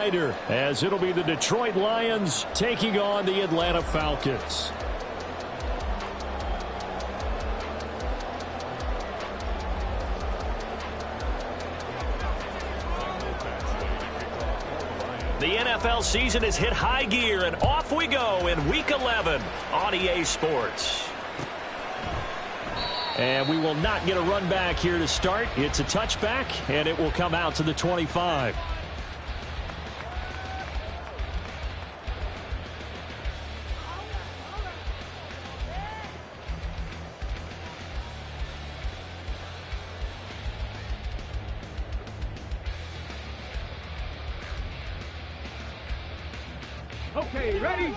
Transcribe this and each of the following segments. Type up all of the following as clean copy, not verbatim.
As it'll be the Detroit Lions taking on the Atlanta Falcons. The NFL season has hit high gear, and off we go in Week 11 on EA Sports. And we will not get a run back here to start. It's a touchback, and it will come out to the 25. Okay, ready?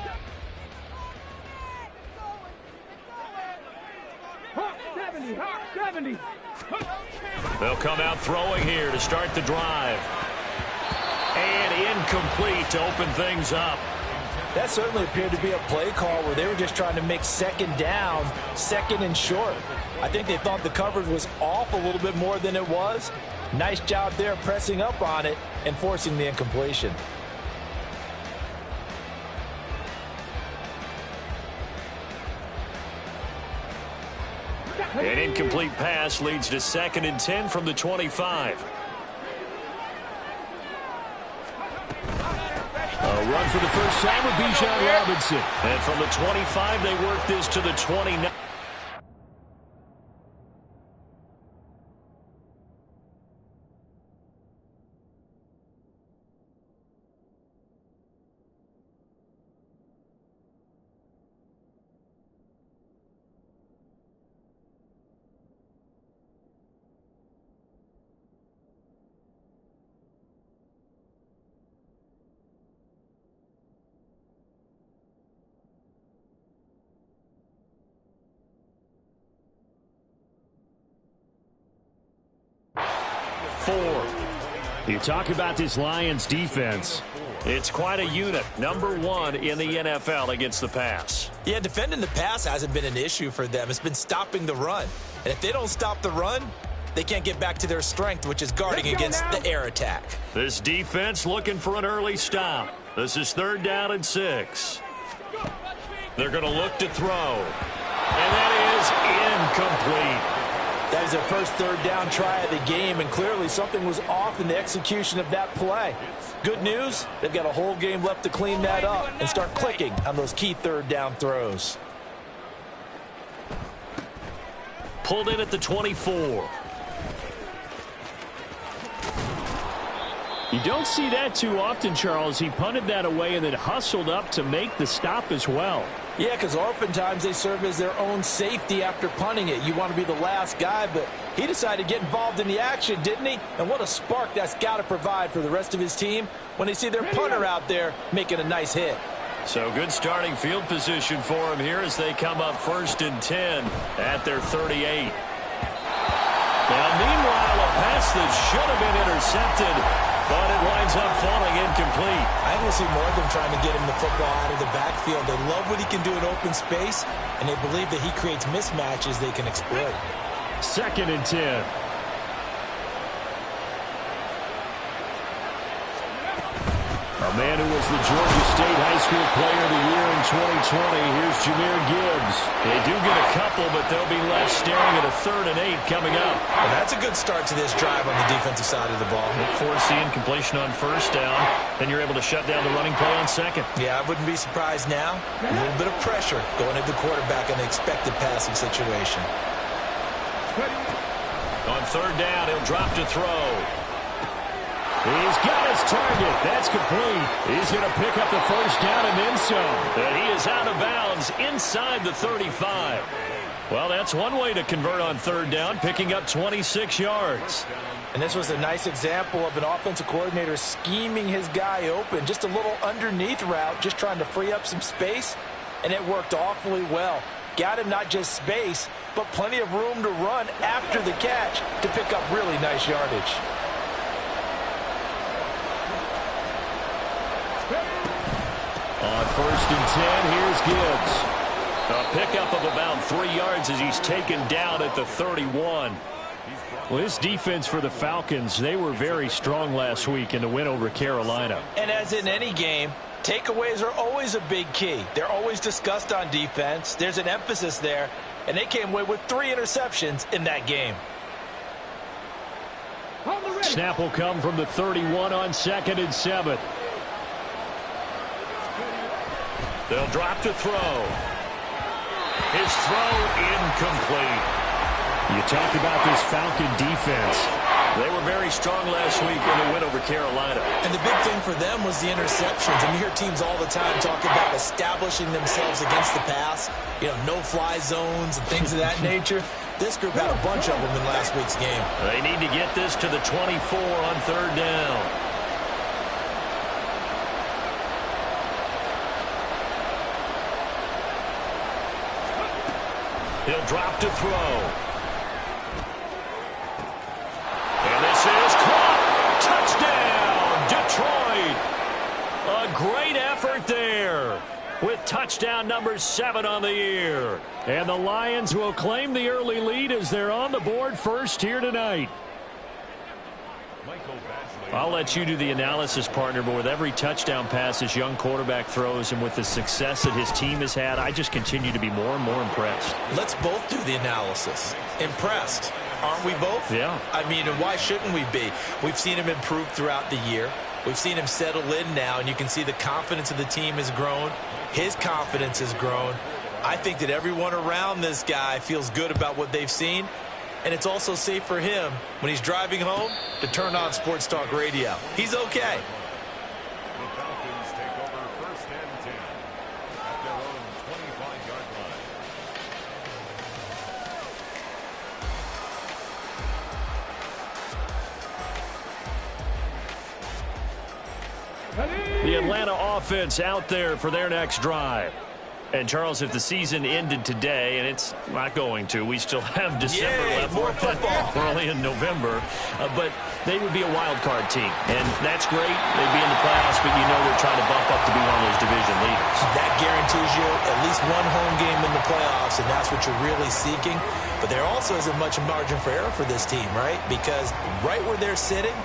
Hawk 70, Hawk 70. They'll come out throwing here to start the drive. And incomplete to open things up. That certainly appeared to be a play call where they were just trying to make second down, second and short. I think they thought the coverage was off a little bit more than it was. Nice job there pressing up on it and forcing the incompletion. An incomplete pass leads to 2nd and 10 from the 25. A run for the first time with Bijan Robinson. And from the 25, they work this to the 29. You talk about this Lions defense. It's quite a unit. Number 1 in the NFL against the pass. Yeah, defending the pass hasn't been an issue for them. It's been stopping the run. And if they don't stop the run, they can't get back to their strength, which is guarding against the air attack. This defense looking for an early stop. This is 3rd down and 6. They're going to look to throw. And that is incomplete. That was their first 3rd down try of the game, and clearly something was off in the execution of that play. Good news, they've got a whole game left to clean that up and start clicking on those key 3rd down throws. Pulled in at the 24. You don't see that too often, Charles. He punted that away and then hustled up to make the stop as well. Yeah, because oftentimes they serve as their own safety after punting it. You want to be the last guy, but he decided to get involved in the action, didn't he? And what a spark that's got to provide for the rest of his team when they see their punter out there making a nice hit. So good starting field position for him here as they come up 1st and 10 at their 38. Now, meanwhile, a pass that should have been intercepted, but it winds up falling incomplete. I think we'll see more of them trying to get him the football out of the backfield. They love what he can do in open space, and they believe that he creates mismatches they can exploit. 2nd and 10. A man who was the Georgia State High School Player of the Year in 2020. Here's Jahmyr Gibbs. They do get a couple, but they'll be left staring at a 3rd and 8 coming up. And that's a good start to this drive on the defensive side of the ball. Forcing completion on 1st down. Then you're able to shut down the running play on 2nd. Yeah, I wouldn't be surprised now. A little bit of pressure going at the quarterback in an expected passing situation. On 3rd down, he'll drop to throw. He's got his target. That's complete. He's going to pick up the 1st down and then some. And he is out of bounds inside the 35. Well, that's one way to convert on 3rd down, picking up 26 yards. And this was a nice example of an offensive coordinator scheming his guy open. Just a little underneath route, just trying to free up some space, and it worked awfully well. Got him not just space, but plenty of room to run after the catch to pick up really nice yardage. On 1st and 10, here's Gibbs. A pickup of about 3 yards as he's taken down at the 31. Well, this defense for the Falcons, they were very strong last week in the win over Carolina. And as in any game, takeaways are always a big key. They're always discussed on defense. There's an emphasis there, and they came away with 3 interceptions in that game. Snap will come from the 31 on 2nd and 7. They'll drop to throw. His throw incomplete. You talked about this Falcon defense. They were very strong last week in the win over Carolina. And the big thing for them was the interceptions. And you hear teams all the time talk about establishing themselves against the pass, no-fly zones and things of that nature. This group had a bunch of them in last week's game. They need to get this to the 24 on 3rd down. He'll drop to throw. And this is caught. Touchdown, Detroit. A great effort there with touchdown number 7 on the year. And the Lions will claim the early lead as they're on the board first here tonight. I'll let you do the analysis, partner, but with every touchdown pass this young quarterback throws and with the success that his team has had, I just continue to be more and more impressed. Let's both do the analysis. Impressed. Aren't we both? Yeah. I mean, and why shouldn't we be? We've seen him improve throughout the year. We've seen him settle in now, and you can see the confidence of the team has grown. His confidence has grown. I think that everyone around this guy feels good about what they've seen. And it's also safe for him when he's driving home to turn on Sports Talk Radio. He's okay. The Falcons take over 1st and 10 at their own 25-yard line. The Atlanta offense out there for their next drive. And, Charles, if the season ended today, and it's not going to, we still have December left. More football. We're only in November. But they would be a wild card team. And that's great. They'd be in the playoffs, but they're trying to bump up to be one of those division leaders. That guarantees you at least one home game in the playoffs, and that's what you're really seeking. But there also isn't much margin for error for this team, right? Because right where they're sitting,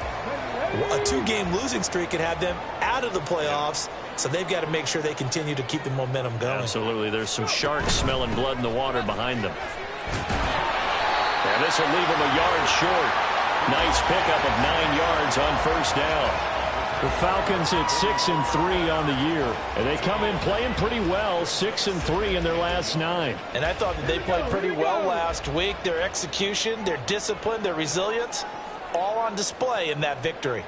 a 2-game losing streak could have them out of the playoffs. So they've got to make sure they continue to keep the momentum going. Absolutely. There's some sharks smelling blood in the water behind them. And this will leave them a yard short. Nice pickup of 9 yards on 1st down. The Falcons at 6-3 on the year. And they come in playing pretty well, 6-3 in their last 9. And I thought that they played pretty well last week. Their execution, their discipline, their resilience, all on display in that victory.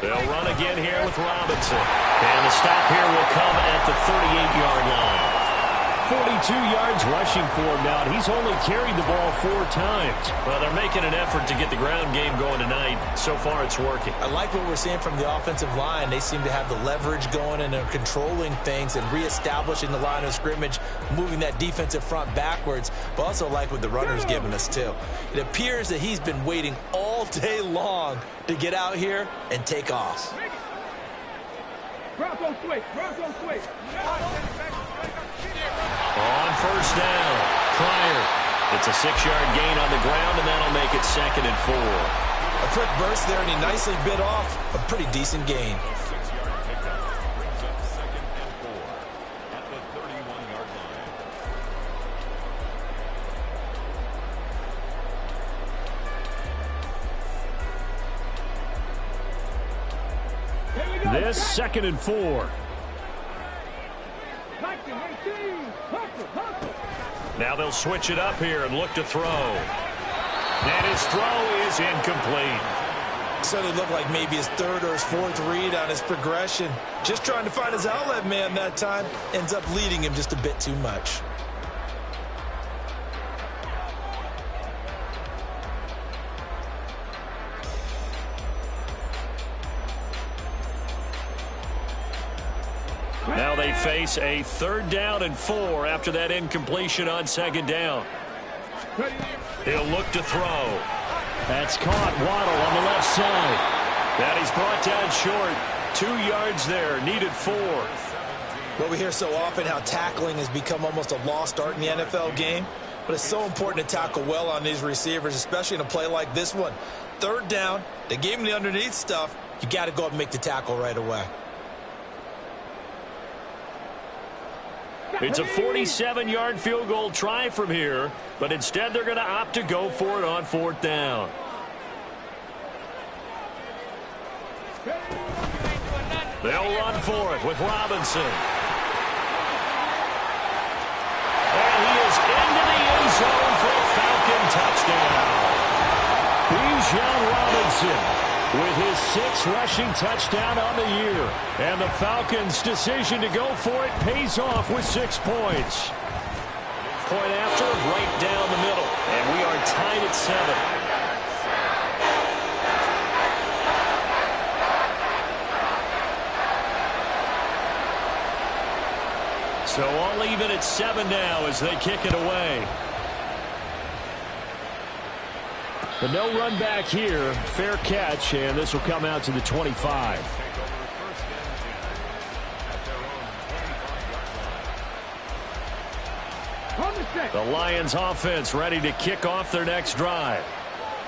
They'll run again here with Robinson. And the stop here will come at the 38-yard line. 42 yards rushing for him now. He's only carried the ball 4 times. Well, they're making an effort to get the ground game going tonight. So far, it's working. I like what we're seeing from the offensive line. They seem to have the leverage going and they're controlling things and reestablishing the line of scrimmage, moving that defensive front backwards. But also like what the runner's giving us, too. It appears that he's been waiting all day long to get out here and take off. Bronco switch. Bronco switch. On 1st down, Pryor. It's a 6-yard gain on the ground, and that'll make it 2nd and 4. A quick burst there, and he nicely bit off a pretty decent gain. 6-yard pickup brings up 2nd and 4 at the 31-yard line. This 2nd and 4. Now they'll switch it up here and look to throw. And his throw is incomplete. So it looked like maybe his 3rd or his 4th read on his progression. Just trying to find his outlet man that time. Ends up leading him just a bit too much. Now they face a 3rd down and 4 after that incompletion on 2nd down. He'll look to throw. That's caught. Waddle on the left side. That he's brought down short. 2 yards there. Needed 4. Well, we hear so often how tackling has become almost a lost art in the NFL game. but it's so important to tackle well on these receivers, especially in a play like this one. Third down, they gave him the underneath stuff. You got to go up and make the tackle right away. It's a 47-yard field goal try from here, but instead they're going to opt to go for it on fourth down. They'll run for it with Robinson. And he is into the end zone for a Falcon touchdown. Bijan Robinson with his 6th rushing touchdown on the year. And the Falcons' decision to go for it pays off with 6 points. Point after, right down the middle. And we are tied at 7. So all even at 7 now as they kick it away. But no run back here. Fair catch, and this will come out to the 25. The Lions offense ready to kick off their next drive.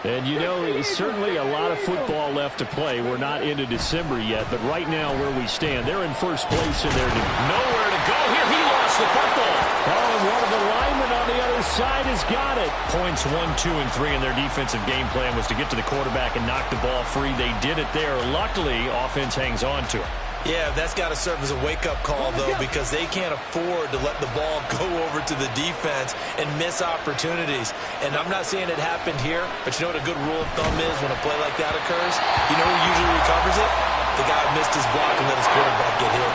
And you know, certainly a lot of football left to play. We're not into December yet, but right now where we stand, they're in first place in their nowhere to go. Here he lost the football. Oh, and one of the linemen on the other side has got it. Points 1, 2, and 3 in their defensive game plan was to get to the quarterback and knock the ball free. They did it there. Luckily, offense hangs on to it. Yeah, that's got to serve as a wake-up call, though, because they can't afford to let the ball go over to the defense and miss opportunities. And I'm not saying it happened here, but you know what a good rule of thumb is when a play like that occurs? You know who usually recovers it? The guy who missed his block and let his quarterback get hit.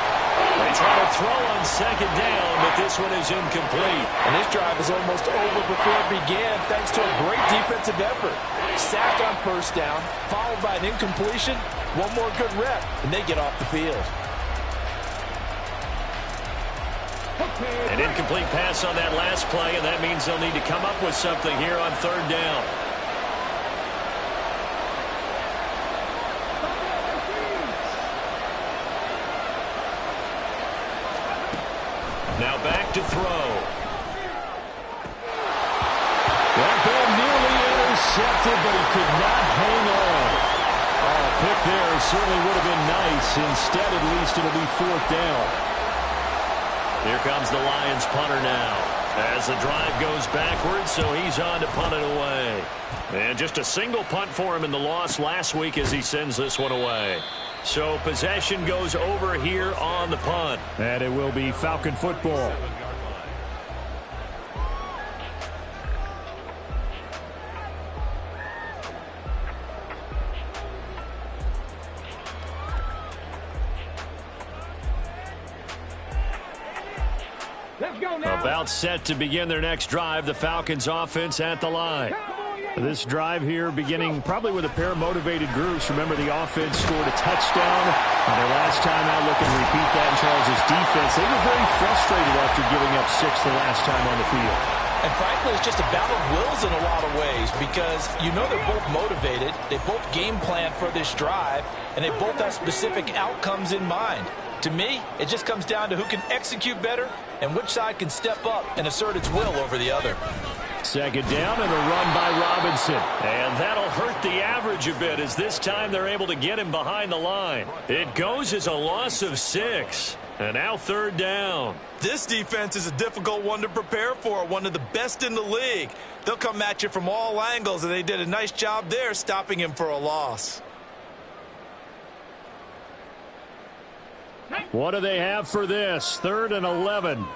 They try to throw on second down, but this one is incomplete. And this drive is almost over before it began thanks to a great defensive effort. Sack on first down, followed by an incompletion. One more good rep, and they get off the field. An incomplete pass on that last play, and that means they'll need to come up with something here on third down. Now back to throw. That ball nearly intercepted, but he could not hang on. Pick there certainly would have been nice. Instead, at least, it'll be fourth down. Here comes the Lions punter now. As the drive goes backwards, so he's on to punt it away. And just a single punt for him in the loss last week as he sends this one away. So possession goes over here on the punt. And it will be Falcon football. About set to begin their next drive, the Falcons offense at the line. This drive here beginning probably with a pair of motivated groups. Remember, the offense scored a touchdown on their last time out. Look and repeat that in Charles' defense. They were very frustrated after giving up 6 the last time on the field. And frankly, it's just a battle of wills in a lot of ways because you know they're both motivated. They both game plan for this drive, and they both have specific outcomes in mind. To me, it just comes down to who can execute better and which side can step up and assert its will over the other. Second down and a run by Robinson. And that'll hurt the average a bit as this time they're able to get him behind the line. It goes as a loss of 6. And now third down. This defense is a difficult one to prepare for, one of the best in the league. They'll come at you from all angles, and they did a nice job there stopping him for a loss. What do they have for this? 3rd and 11.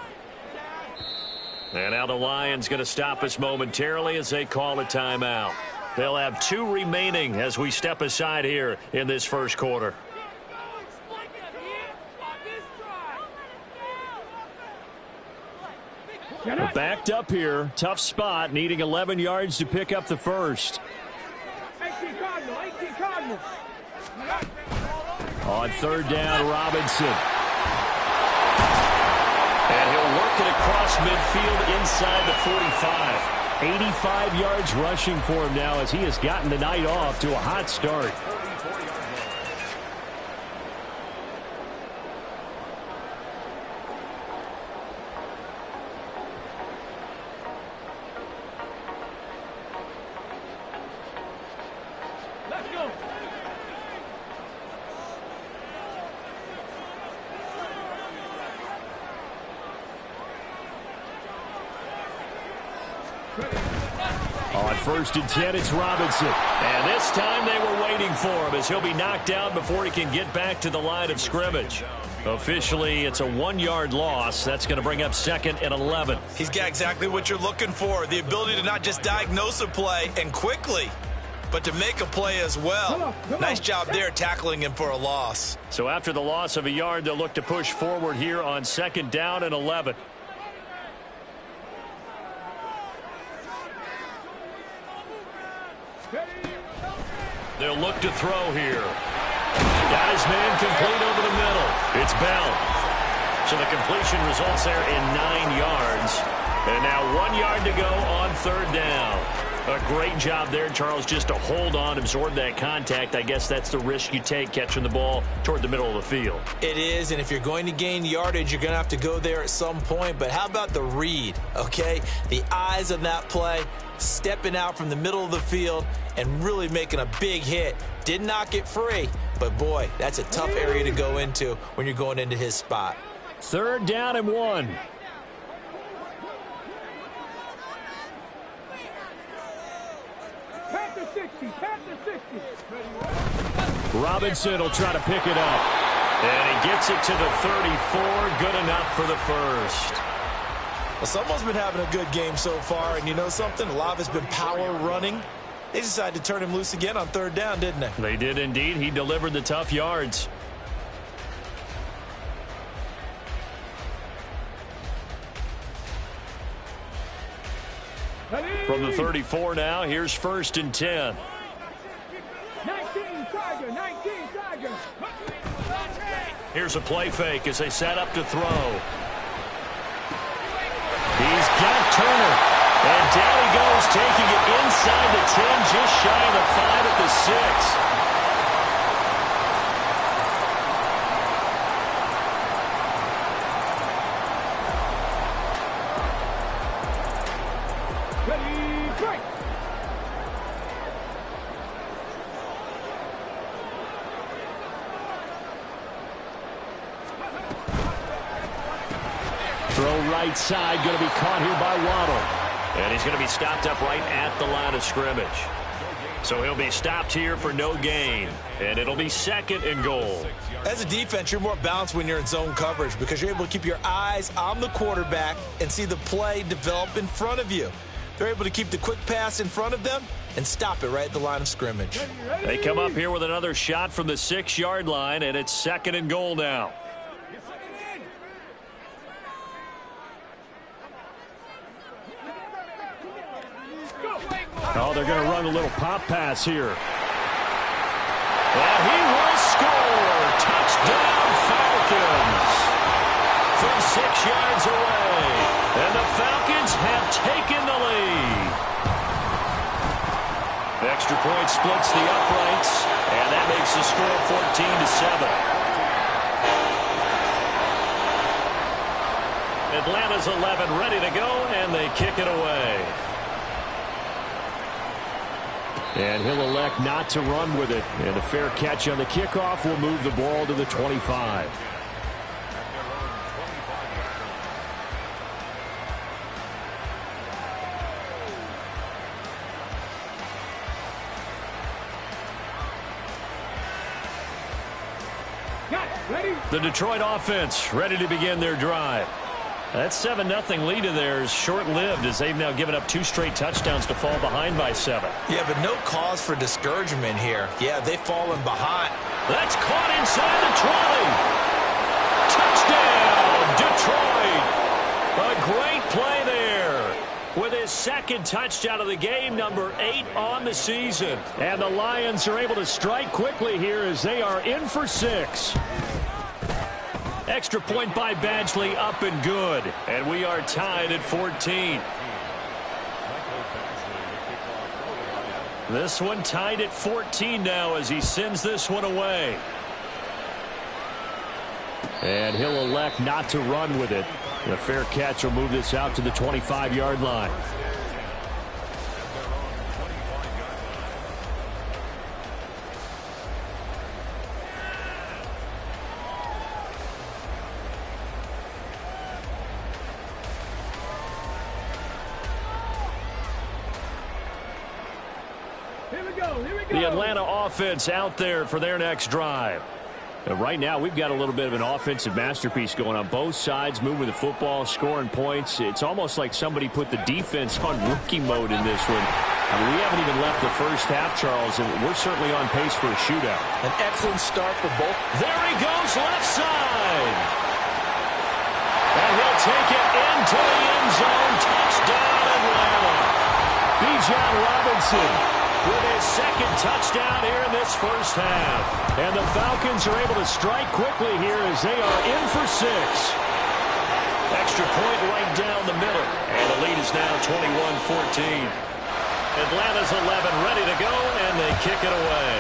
And now the Lions going to stop us momentarily as they call a timeout. They'll have 2 remaining as we step aside here in this first quarter. Backed up here. Tough spot. Needing 11 yards to pick up the first. 18 Cardinal. On third down, Robinson. And he'll work it across midfield inside the 45. 85 yards rushing for him now as he has gotten the night off to a hot start. On 1st and 10, it's Robinson. And this time they were waiting for him as he'll be knocked down before he can get back to the line of scrimmage. Officially, it's a 1-yard loss. That's going to bring up 2nd and 11. He's got exactly what you're looking for, the ability to not just diagnose a play and quickly, but to make a play as well. Nice job there tackling him for a loss. So after the loss of a yard, they'll look to push forward here on 2nd down and 11. They'll look to throw here. Got his man complete over the middle. It's Bell. So the completion results there in 9 yards. And now 1 yard to go on 3rd down. A great job there, Charles, just to hold on, absorb that contact. I guess that's the risk you take catching the ball toward the middle of the field. It is, and if you're going to gain yardage, you're going to have to go there at some point. But how about the read, okay? The eyes of that play, stepping out from the middle of the field and really making a big hit. Did not get free, but boy, that's a tough area to go into when you're going into his spot. 3rd down and 1. Pat the 60, pat the 60. Robinson will try to pick it up. And he gets it to the 34. Good enough for the first. Well, someone's been having a good game so far, and you know something? A lot of it's been power running. They decided to turn him loose again on 3rd down, didn't they? They did indeed. He delivered the tough yards. From the 34 now, here's 1st and 10. 19 Tiger, 19 Tiger. Here's a play fake as they set up to throw. He's got Turner. And down he goes, taking it inside the 10, just shy of the 5 at the 6. Throw right side, going to be caught here by Waddle. And he's going to be stopped up right at the line of scrimmage. So he'll be stopped here for no gain. And it'll be 2nd and goal. As a defense, you're more balanced when you're in zone coverage because you're able to keep your eyes on the quarterback and see the play develop in front of you. They're able to keep the quick pass in front of them and stop it right at the line of scrimmage. They come up here with another shot from the 6-yard line, and it's 2nd and goal now. Oh, they're going to run a little pop pass here. And he will score. Touchdown, Falcons. From 6 yards away. And the Falcons have taken the lead. The extra point splits the uprights. And that makes the score 14-7. Atlanta's 11 ready to go, and they kick it away. And he'll elect not to run with it. And a fair catch on the kickoff will move the ball to the 25. The Detroit offense ready to begin their drive. That 7-0 lead of theirs short-lived as they've now given up 2 straight touchdowns to fall behind by 7. Yeah, but no cause for discouragement here. Yeah, they've fallen behind. That's caught inside the 20. Touchdown, Detroit. A great play there with his 2nd touchdown of the game, number 8 on the season. And the Lions are able to strike quickly here as they are in for 6. Extra point by Badgley, up and good. And we are tied at 14. This one tied at 14 now as he sends this one away. And he'll elect not to run with it. A fair catch will move this out to the 25-yard line. Here we go. Here we go. The Atlanta offense out there for their next drive. Right now, we've got a little bit of an offensive masterpiece going on. Both sides moving the football, scoring points. It's almost like somebody put the defense on rookie mode in this one. We haven't even left the first half, Charles, and we're certainly on pace for a shootout. An excellent start for both. There he goes, left side. And he'll take it into the end zone. Touchdown, Atlanta. Bijan Robinson with his second touchdown here in this first half. And the Falcons are able to strike quickly here as they are in for 6. Extra point right down the middle. And the lead is now 21-14. Atlanta's 11 ready to go, and they kick it away.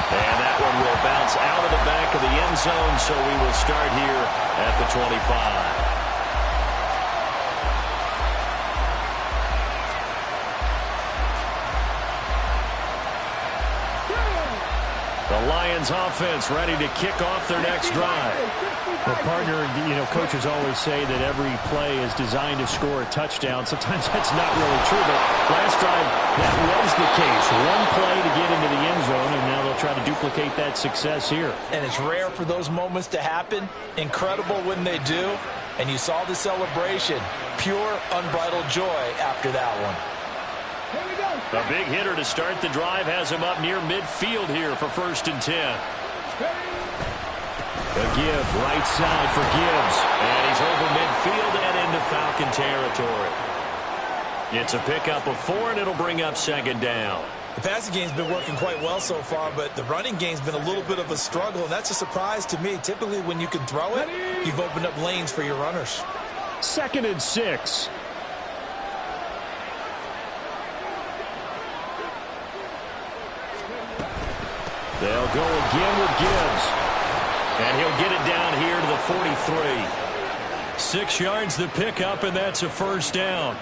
And that one will bounce out of the back of the end zone, so we will start here at the 25. The Lions offense ready to kick off their next drive. Well, partner, coaches always say that every play is designed to score a touchdown. Sometimes that's not really true, but last drive, that was the case. One play to get into the end zone, and now they'll try to duplicate that success here. And it's rare for those moments to happen. Incredible when they do. And you saw the celebration. Pure, unbridled joy after that one. Here we go. A big hitter to start the drive has him up near midfield here for 1st and 10. A give, right side for Gibbs. And he's over midfield and into Falcon territory. It's a pickup of 4, and it'll bring up 2nd down. The passing game's been working quite well so far, but the running game's been a little bit of a struggle, and that's a surprise to me. Typically, when you can throw it, you've opened up lanes for your runners. 2nd and 6. They'll go again with Gibbs. And he'll get it down here to the 43. 6 yards the pickup, and that's a 1st down.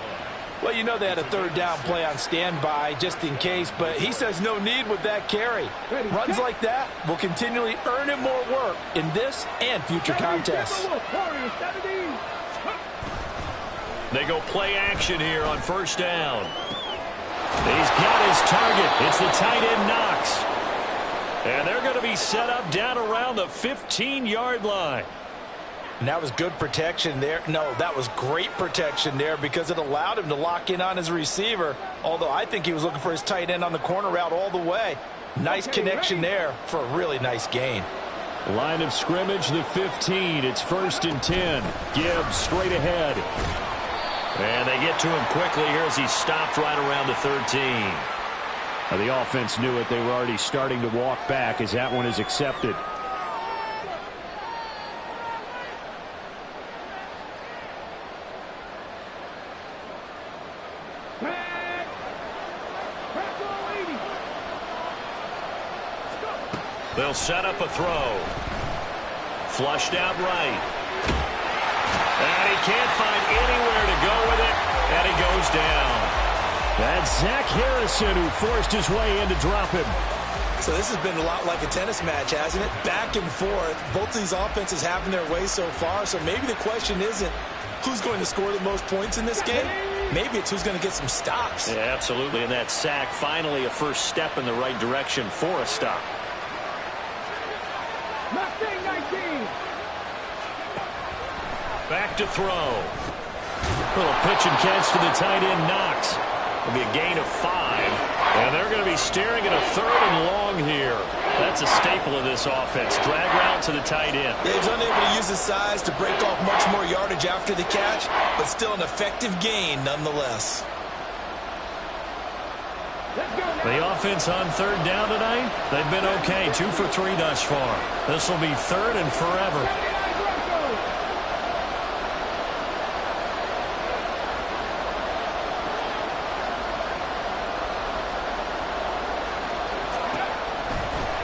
Well, you know they had a 3rd down play on standby just in case, but he says no need with that carry. Runs like that will continually earn him more work in this and future contests. They go play action here on 1st down. He's got his target. It's the tight end Knox. And they're going to be set up down around the 15-yard line. And that was good protection there. No, that was great protection there because it allowed him to lock in on his receiver, although I think he was looking for his tight end on the corner route all the way. Nice connection there for a really nice gain. Line of scrimmage, the 15. It's 1st and 10. Gibbs straight ahead. And they get to him quickly here as he stopped right around the 13. Now, the offense knew it. They were already starting to walk back as that one is accepted. They'll set up a throw. Flushed out right. And he can't find anywhere to go with it, and he goes down. That's Zach Harrison who forced his way in to drop him. So this has been a lot like a tennis match, hasn't it? Back and forth. Both these offenses having their way so far, so maybe the question isn't who's going to score the most points in this game. Maybe it's who's going to get some stops. Yeah, absolutely, and that sack finally a first step in the right direction for a stop. Back to throw. Little pitch and catch to the tight end Knox. It'll be a gain of 5. And they're going to be staring at a 3rd and long here. That's a staple of this offense. Drag route to the tight end. Yeah, he's unable to use his size to break off much more yardage after the catch, but still an effective gain nonetheless. The offense on 3rd down tonight, they've been okay. 2 for 3 thus far. This will be 3rd and forever.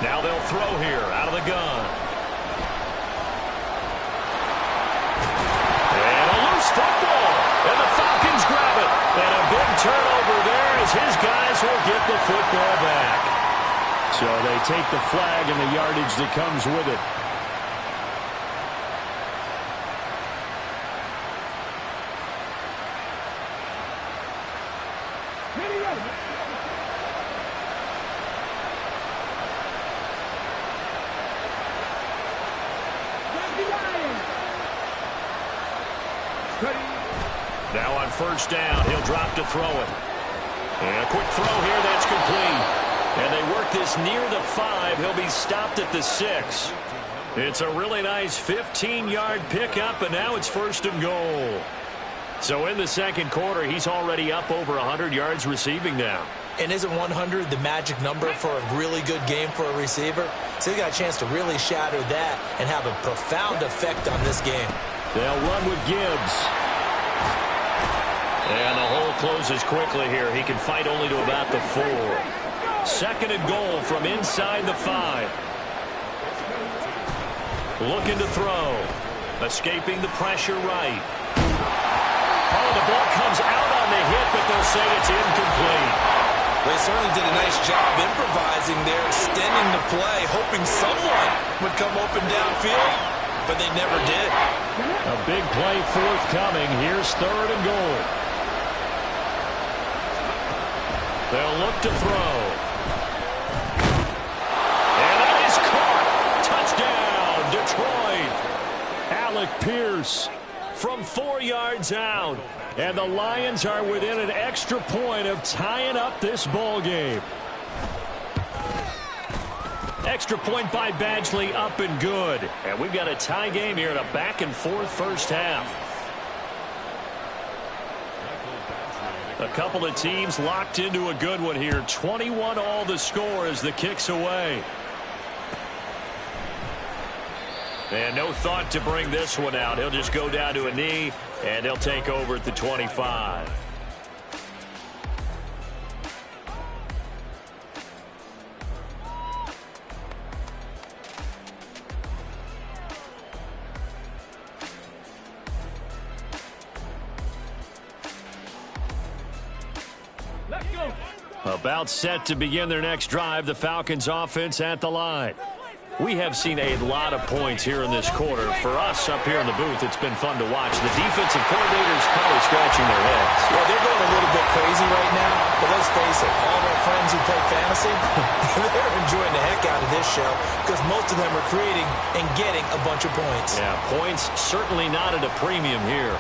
Now they'll throw here out of the gun. And a loose football. And the Falcons grab it. And a big turnover there as his guys will get the football back. So they take the flag and the yardage that comes with it. Now on first down, he'll drop to throw it. And a quick throw here, that's complete. And they work this near the 5. He'll be stopped at the 6. It's a really nice 15-yard pickup, and now it's first and goal. So in the second quarter, he's already up over 100 yards receiving now. And isn't 100 the magic number for a really good game for a receiver? So he got a chance to really shatter that and have a profound effect on this game. They'll run with Gibbs. And the hole closes quickly here. He can fight only to about the 4. Second and goal from inside the 5. Looking to throw. Escaping the pressure right. Oh, the ball comes out on the hit, but they'll say it's incomplete. They certainly did a nice job improvising there, extending the play, hoping someone would come open downfield, but they never did. A big play forthcoming. Here's third and goal. They'll look to throw. And that is caught. Touchdown, Detroit. Alec Pierce from 4 yards out. And the Lions are within an extra point of tying up this ball game. Extra point by Badgley, up and good. And we've got a tie game here in a back-and-forth first half. A couple of teams locked into a good one here. 21-all the score as the kick's away. And no thought to bring this one out. He'll just go down to a knee, and he'll take over at the 25. Let's go. About set to begin their next drive, the Falcons offense at the line. We have seen a lot of points here in this quarter. For us up here in the booth, it's been fun to watch. The defensive coordinators probably scratching their heads. Well, they're going a little bit crazy right now, but let's face it, all our friends who play fantasy, they're enjoying the heck out of this show because most of them are creating and getting a bunch of points. Yeah, points certainly not at a premium here.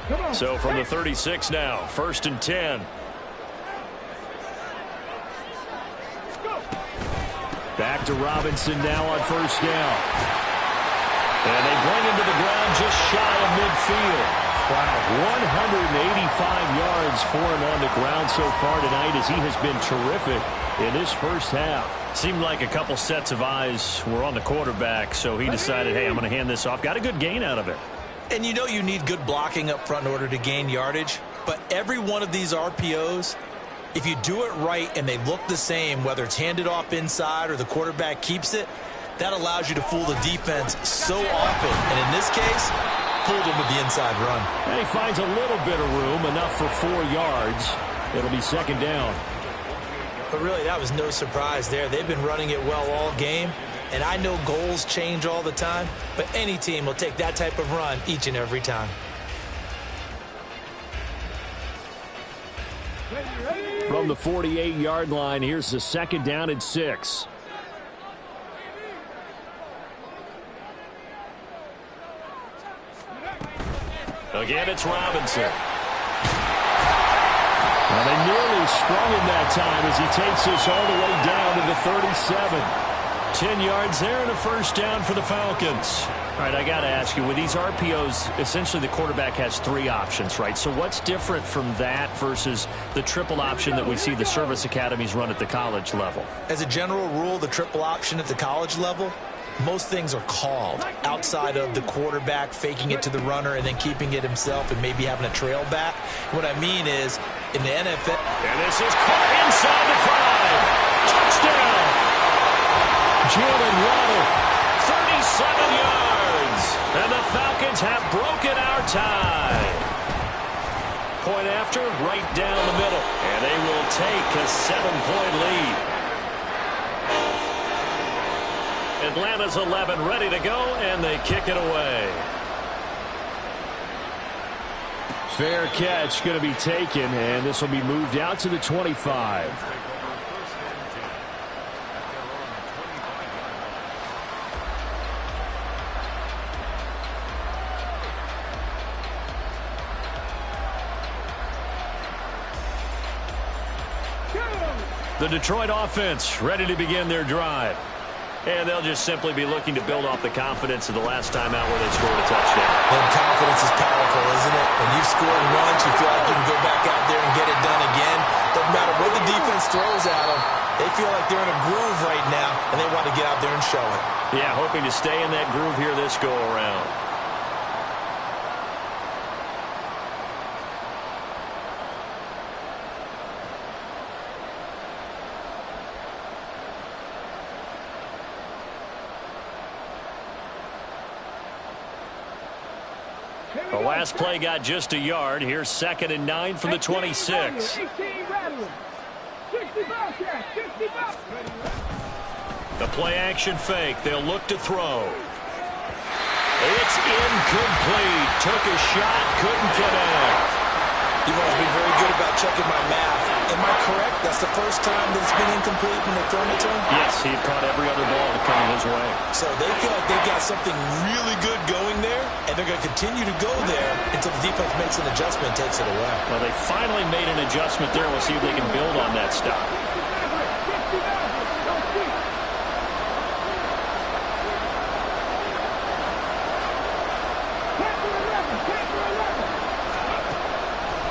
Come on. So from the 36 now, first and 10. Back to Robinson now on first down. And they bring him to the ground just shy of midfield. Wow, 185 yards for him on the ground so far tonight as he has been terrific in this first half. Seemed like a couple sets of eyes were on the quarterback, so he decided, hey, I'm going to hand this off. Got a good gain out of it. And you know you need good blocking up front in order to gain yardage, but every one of these RPOs, if you do it right and they look the same, whether it's handed off inside or the quarterback keeps it, that allows you to fool the defense so often. And in this case, fooled him with the inside run. And he finds a little bit of room, enough for 4 yards. It'll be second down. But really, that was no surprise there. They've been running it well all game. And I know goals change all the time, but any team will take that type of run each and every time. From the 48-yard line, here's the second down and 6. Again, it's Robinson. Well, they nearly sprung him that time as he takes this all the way down to the 37. 10 yards there and a first down for the Falcons. All right, I got to ask you, with these RPOs, essentially the quarterback has 3 options, right? So what's different from that versus the triple option that we see the service academies run at the college level? As a general rule, the triple option at the college level, most things are called outside of the quarterback faking it to the runner and then keeping it himself and maybe having a trail back. What I mean is, in the NFL... And this is caught inside the 5. Touchdown! Jalen Waddle, 37 yards. And the Falcons have broken our tie. Point after, right down the middle. And they will take a 7-point lead. Atlanta's 11 ready to go, and they kick it away. Fair catch going to be taken, and this will be moved out to the 25. The Detroit offense ready to begin their drive. And they'll just simply be looking to build off the confidence of the last time out where they scored a touchdown. And confidence is powerful, isn't it? When you've scored once, you feel like you can go back out there and get it done again. Doesn't matter what the defense throws at them. They feel like they're in a groove right now, and they want to get out there and show it. Yeah, hoping to stay in that groove here this go-around. The last play got just a yard. Here's 2nd and 9 from the 26. The play-action fake. They'll look to throw. It's incomplete. Took a shot, couldn't connect. You've always been very good about checking my math. Am I correct? That's the first time that it's been incomplete when they've thrown it to him? Yes, he caught every other ball that come his way. So they feel like they've got something really good going there, and they're going to continue to go there until the defense makes an adjustment and takes it away. Well, they finally made an adjustment there. We'll see if they can build on that stop.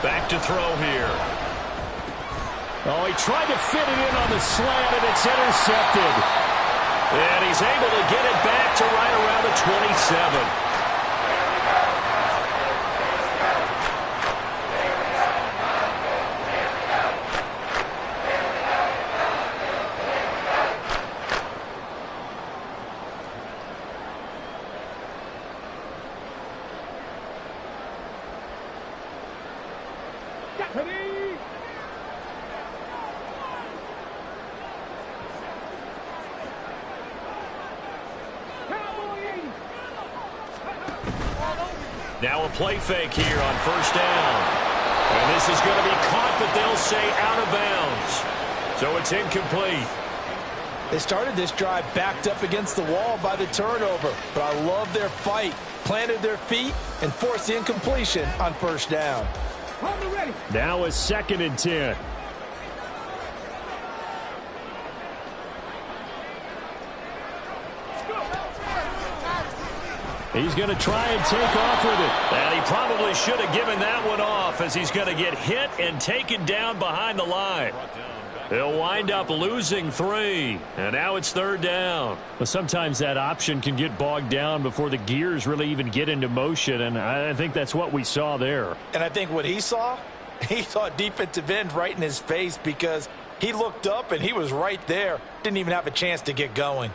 Back to throw here. Oh, he tried to fit it in on the slant, and it's intercepted. And he's able to get it back to right around the 27. Now a play fake here on 1st down. And this is going to be caught, but they'll say out of bounds. So it's incomplete. They started this drive backed up against the wall by the turnover, but I love their fight. Planted their feet and forced the incompletion on 1st down. Now a 2nd and 10. He's going to try and take off with it. And he probably should have given that one off, as he's going to get hit and taken down behind the line. They'll wind up losing 3. And now it's 3rd down. But sometimes that option can get bogged down before the gears really even get into motion, and I think that's what we saw there. And I think what he saw defensive end right in his face, because he looked up and he was right there. Didn't even have a chance to get going.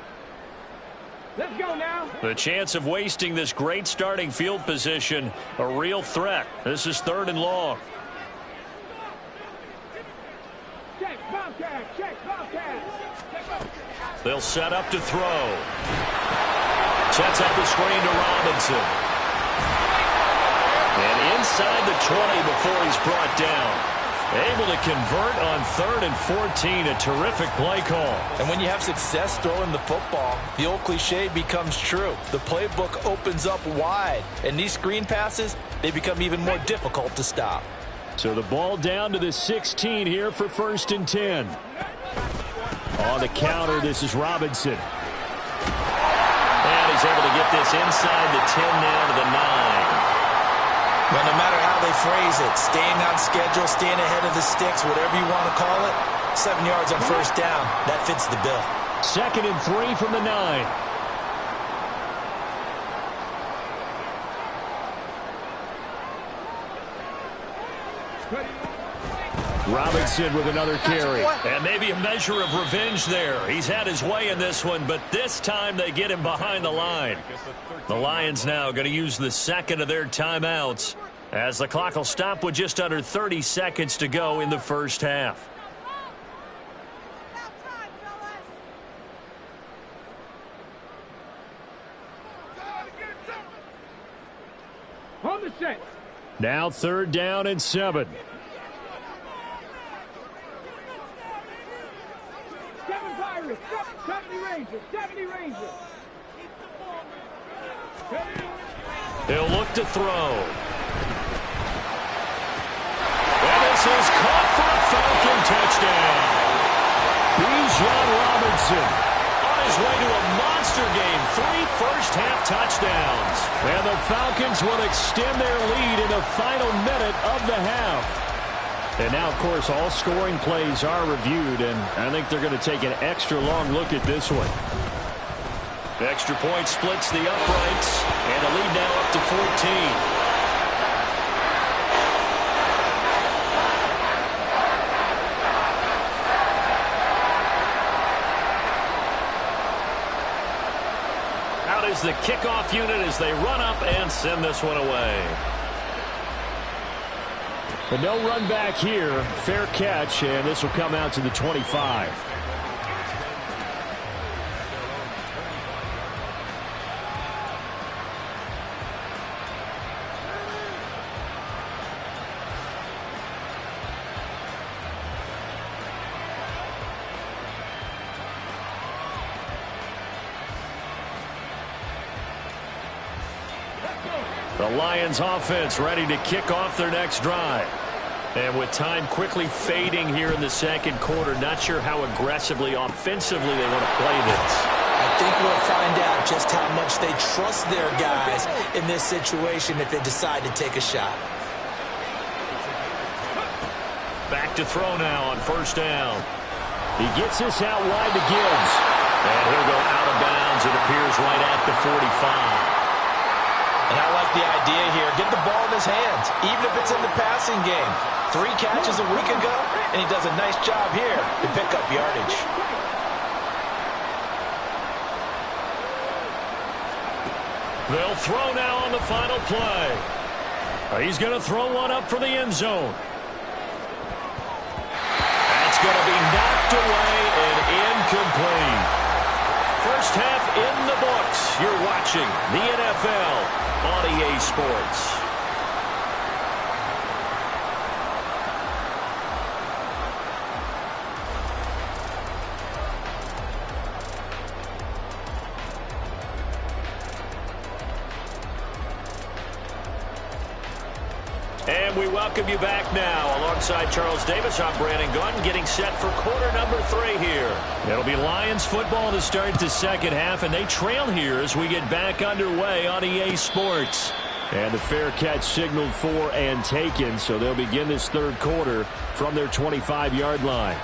Let's go now. The chance of wasting this great starting field position, a real threat. This is 3rd and long. Check, Bobcat, check, Bobcat. They'll set up to throw. Sets up the screen to Robinson. And inside the 20 before he's brought down. Able to convert on 3rd and 14. A terrific play call. And when you have success throwing the football, the old cliche becomes true. The playbook opens up wide. And these screen passes, they become even more difficult to stop. So the ball down to the 16 here for 1st and 10. On the counter, this is Robinson. And he's able to get this inside the 10 now to the 9. Well, no matter how they phrase it, staying on schedule, staying ahead of the sticks, whatever you want to call it, 7 yards on 1st down, that fits the bill. 2nd and 3 from the 9. Robinson with another carry. And maybe a measure of revenge there. He's had his way in this one, but this time they get him behind the line. The Lions now going to use the 2nd of their timeouts, as the clock will stop with just under 30 seconds to go in the 1st half. On the set. Now 3rd down and 7. Seven Pirates, 70 Rangers, 70 Rangers. He'll look to throw. And this is caught for a Falcon touchdown. Bijan Robinson On his way to a monster game, 3 first-half touchdowns. and the Falcons will extend their lead in the final minute of the half. And now, of course, all scoring plays are reviewed, and I think they're going to take an extra long look at this one. The extra point splits the uprights, and the lead now up to 14. Out is the kickoff unit as they run up and send this one away. But no run back here. Fair catch, and this will come out to the 25. The Lions offense ready to kick off their next drive. And with time quickly fading here in the second quarter, not sure how aggressively, offensively they want to play this. I think we'll find out just how much they trust their guys in this situation if they decide to take a shot. Back to throw now on 1st down. He gets this out wide to Gibbs. And he'll go out of bounds. It appears right at the 45. And I like the idea here. Get the ball in his hands, even if it's in the passing game. 3 catches a week ago, and he does a nice job here to pick up yardage. They'll throw now on the final play. He's going to throw one up for the end zone. That's going to be knocked away and incomplete. First half in the books. You're watching the NFL on EA Sports. And we welcome you back now. Alongside Charles Davis, I'm Brandon Gordon, getting set for quarter number 3 here. It'll be Lions football to start the second half, and they trail here as we get back underway on EA Sports. And the fair catch signaled for and taken, so they'll begin this 3rd quarter from their 25-yard line.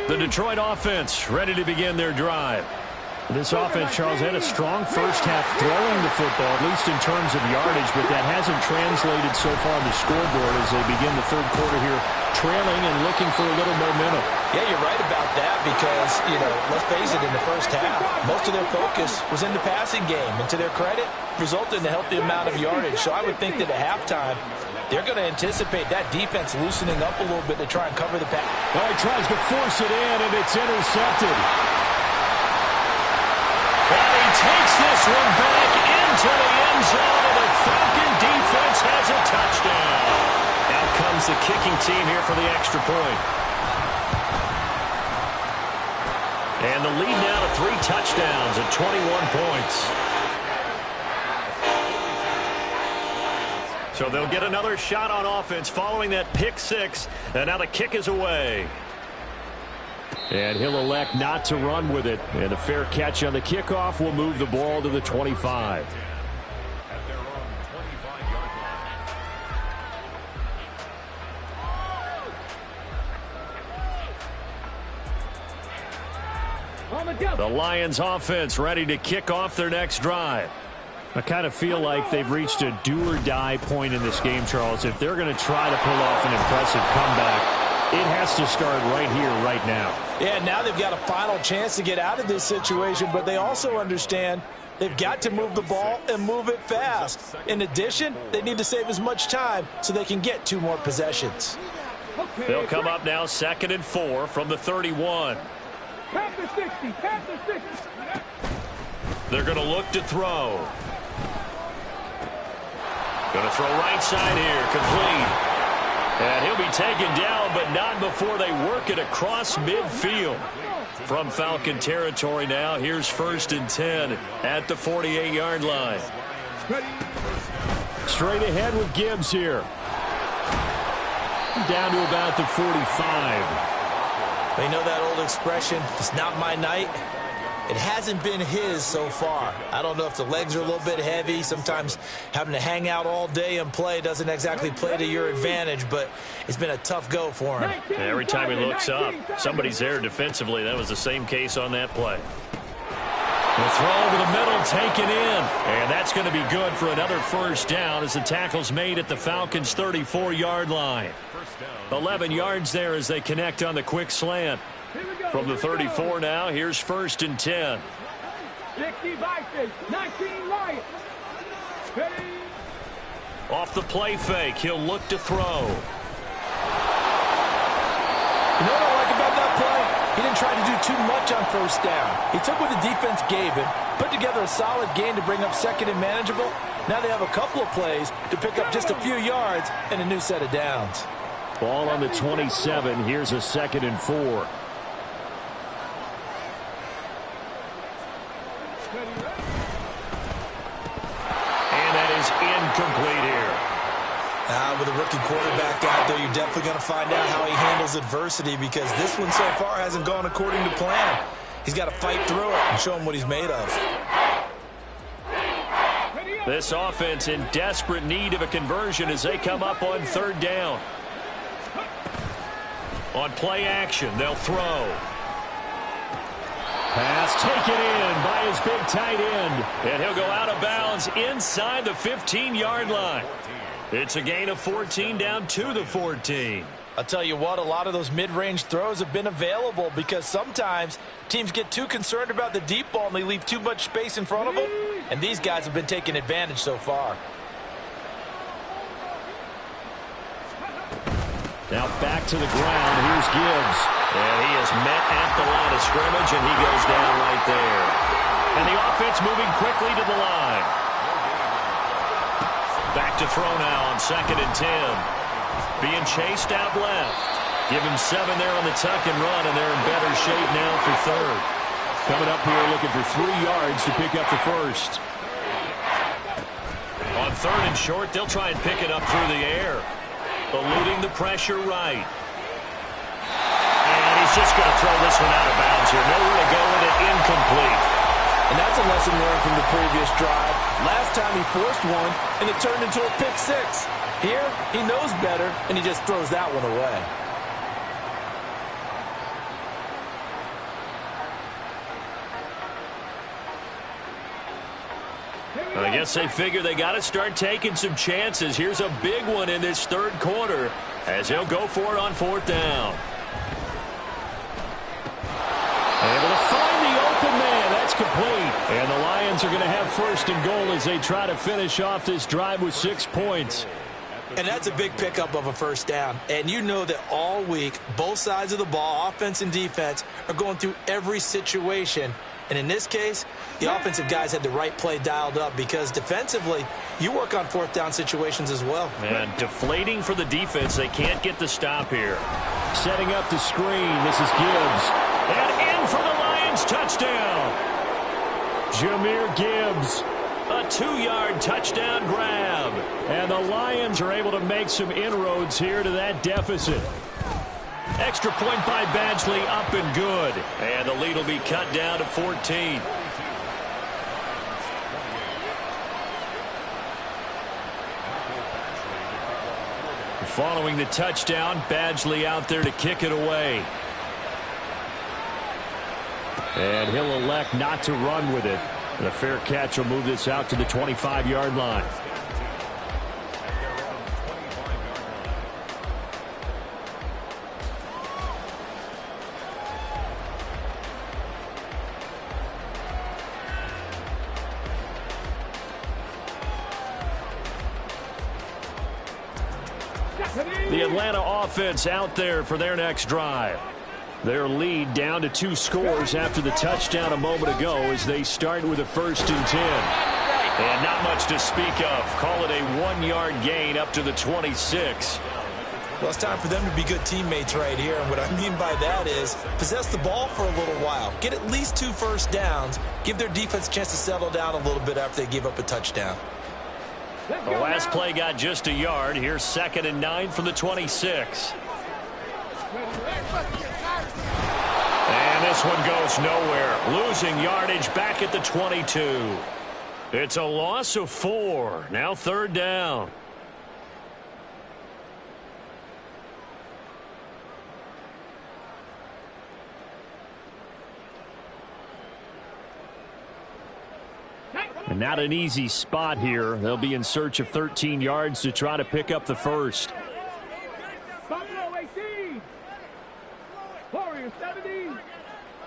The Detroit offense ready to begin their drive. This offense, Charles, had a strong first half throwing the football, at least in terms of yardage, but that hasn't translated so far on the scoreboard as they begin the 3rd quarter here, trailing and looking for a little momentum. Yeah, you're right about that because, let's face it, in the first half, most of their focus was in the passing game. And to their credit, resulted in a healthy amount of yardage. So I would think that at halftime, they're going to anticipate that defense loosening up a little bit to try and cover the pass. Well, he tries to force it in, and it's intercepted. And he takes this one back into the end zone, and the Falcon defense has a touchdown. Out comes the kicking team here for the extra point. And the lead now to 3 touchdowns at 21 points. So they'll get another shot on offense following that pick 6. And now the kick is away. And he'll elect not to run with it. And a fair catch on the kickoff will move the ball to the 25. At their own 25-yard line. On the jump. The Lions offense ready to kick off their next drive. I kind of feel like they've reached a do-or-die point in this game, Charles. If they're going to try to pull off an impressive comeback, it has to start right here, right now. Yeah, now they've got a final chance to get out of this situation, but they also understand They've got to move the ball and move it fast. In addition, they need to save as much time so they can get 2 more possessions. They'll come up now 2nd and 4 from the 31. Past the 60, past the 60. They're going to look to throw. Going to throw right side here, complete. And he'll be taken down, but not before they work it across midfield. From Falcon territory now, here's 1st and 10 at the 48-yard line. Straight ahead with Gibbs here. Down to about the 45. They know that old expression, it's not my night. It hasn't been his so far. I don't know if the legs are a little bit heavy. Sometimes having to hang out all day and play doesn't exactly play to your advantage, but it's been a tough go for him. Every time he looks up, somebody's there defensively. That was the same case on that play. The throw over the middle, taken in. And that's going to be good for another 1st down as the tackle's made at the Falcons' 34-yard line. 11 yards there as they connect on the quick slant. From the 34 now, here's 1st and 10. 60 Vikings, 19 Lions. Off the play fake, he'll look to throw. You know what I like about that play? He didn't try to do too much on 1st down. He took what the defense gave him, put together a solid gain to bring up 2nd and manageable. Now they have a couple of plays to pick up just a few yards and a new set of downs. Ball on the 27. Here's a 2nd and 4. And that is incomplete here. With a rookie quarterback out there, you're definitely going to find out how he handles adversity because this one so far hasn't gone according to plan. He's got to fight through it and show him what he's made of. This offense in desperate need of a conversion as they come up on 3rd down. On play action, they'll throw. Pass taken in by his big tight end. And he'll go out of bounds inside the 15-yard line. It's a gain of 14 down to the 14. I'll tell you what, a lot of those mid-range throws have been available because sometimes teams get too concerned about the deep ball and they leave too much space in front of them. And these guys have been taking advantage so far. Now back to the ground. Here's Gibbs. And he is met at the line of scrimmage, and he goes down right there. And the offense moving quickly to the line. Back to throw now on 2nd and 10. Being chased out left. Give him 7 there on the tuck and run, and they're in better shape now for 3rd. Coming up here looking for 3 yards to pick up the 1st. On 3rd and short, they'll try and pick it up through the air. Eluding the pressure right. And he's just going to throw this one out of bounds here. Nowhere to go with it, incomplete. And that's a lesson learned from the previous drive. Last time he forced one, and it turned into a pick 6. Here, he knows better, and he just throws that one away. I guess they figure they got to start taking some chances. Here's a big one in this 3rd quarter as he'll go for it on 4th down. Able to find the open man. That's complete. And the Lions are going to have 1st and goal as they try to finish off this drive with 6 points. And that's a big pickup of a 1st down. And you know that all week, both sides of the ball, offense and defense, are going through every situation. And in this case, the offensive guys had the right play dialed up because defensively, you work on 4th down situations as well. And deflating for the defense. They can't get the stop here. Setting up the screen. This is Gibbs. And in for the Lions touchdown. Jahmyr Gibbs. A 2-yard touchdown grab. And the Lions are able to make some inroads here to that deficit. Extra point by Badgley, up and good. And the lead will be cut down to 14. Following the touchdown, Badgley out there to kick it away. And he'll elect not to run with it. And a fair catch will move this out to the 25-yard line. The Atlanta offense out there for their next drive. Their lead down to 2 scores after the touchdown a moment ago as they start with a 1st and 10. And not much to speak of. Call it a 1-yard gain up to the 26. Well, it's time for them to be good teammates right here. And what I mean by that is possess the ball for a little while. Get at least 2 first downs. Give their defense a chance to settle down a little bit after they give up a touchdown. The last play got just a yard. Here's 2nd and 9 from the 26. And this one goes nowhere. Losing yardage back at the 22. It's a loss of 4. Now 3rd down. And not an easy spot here. They'll be in search of 13 yards to try to pick up the first. Buffalo 18. Warriors 17.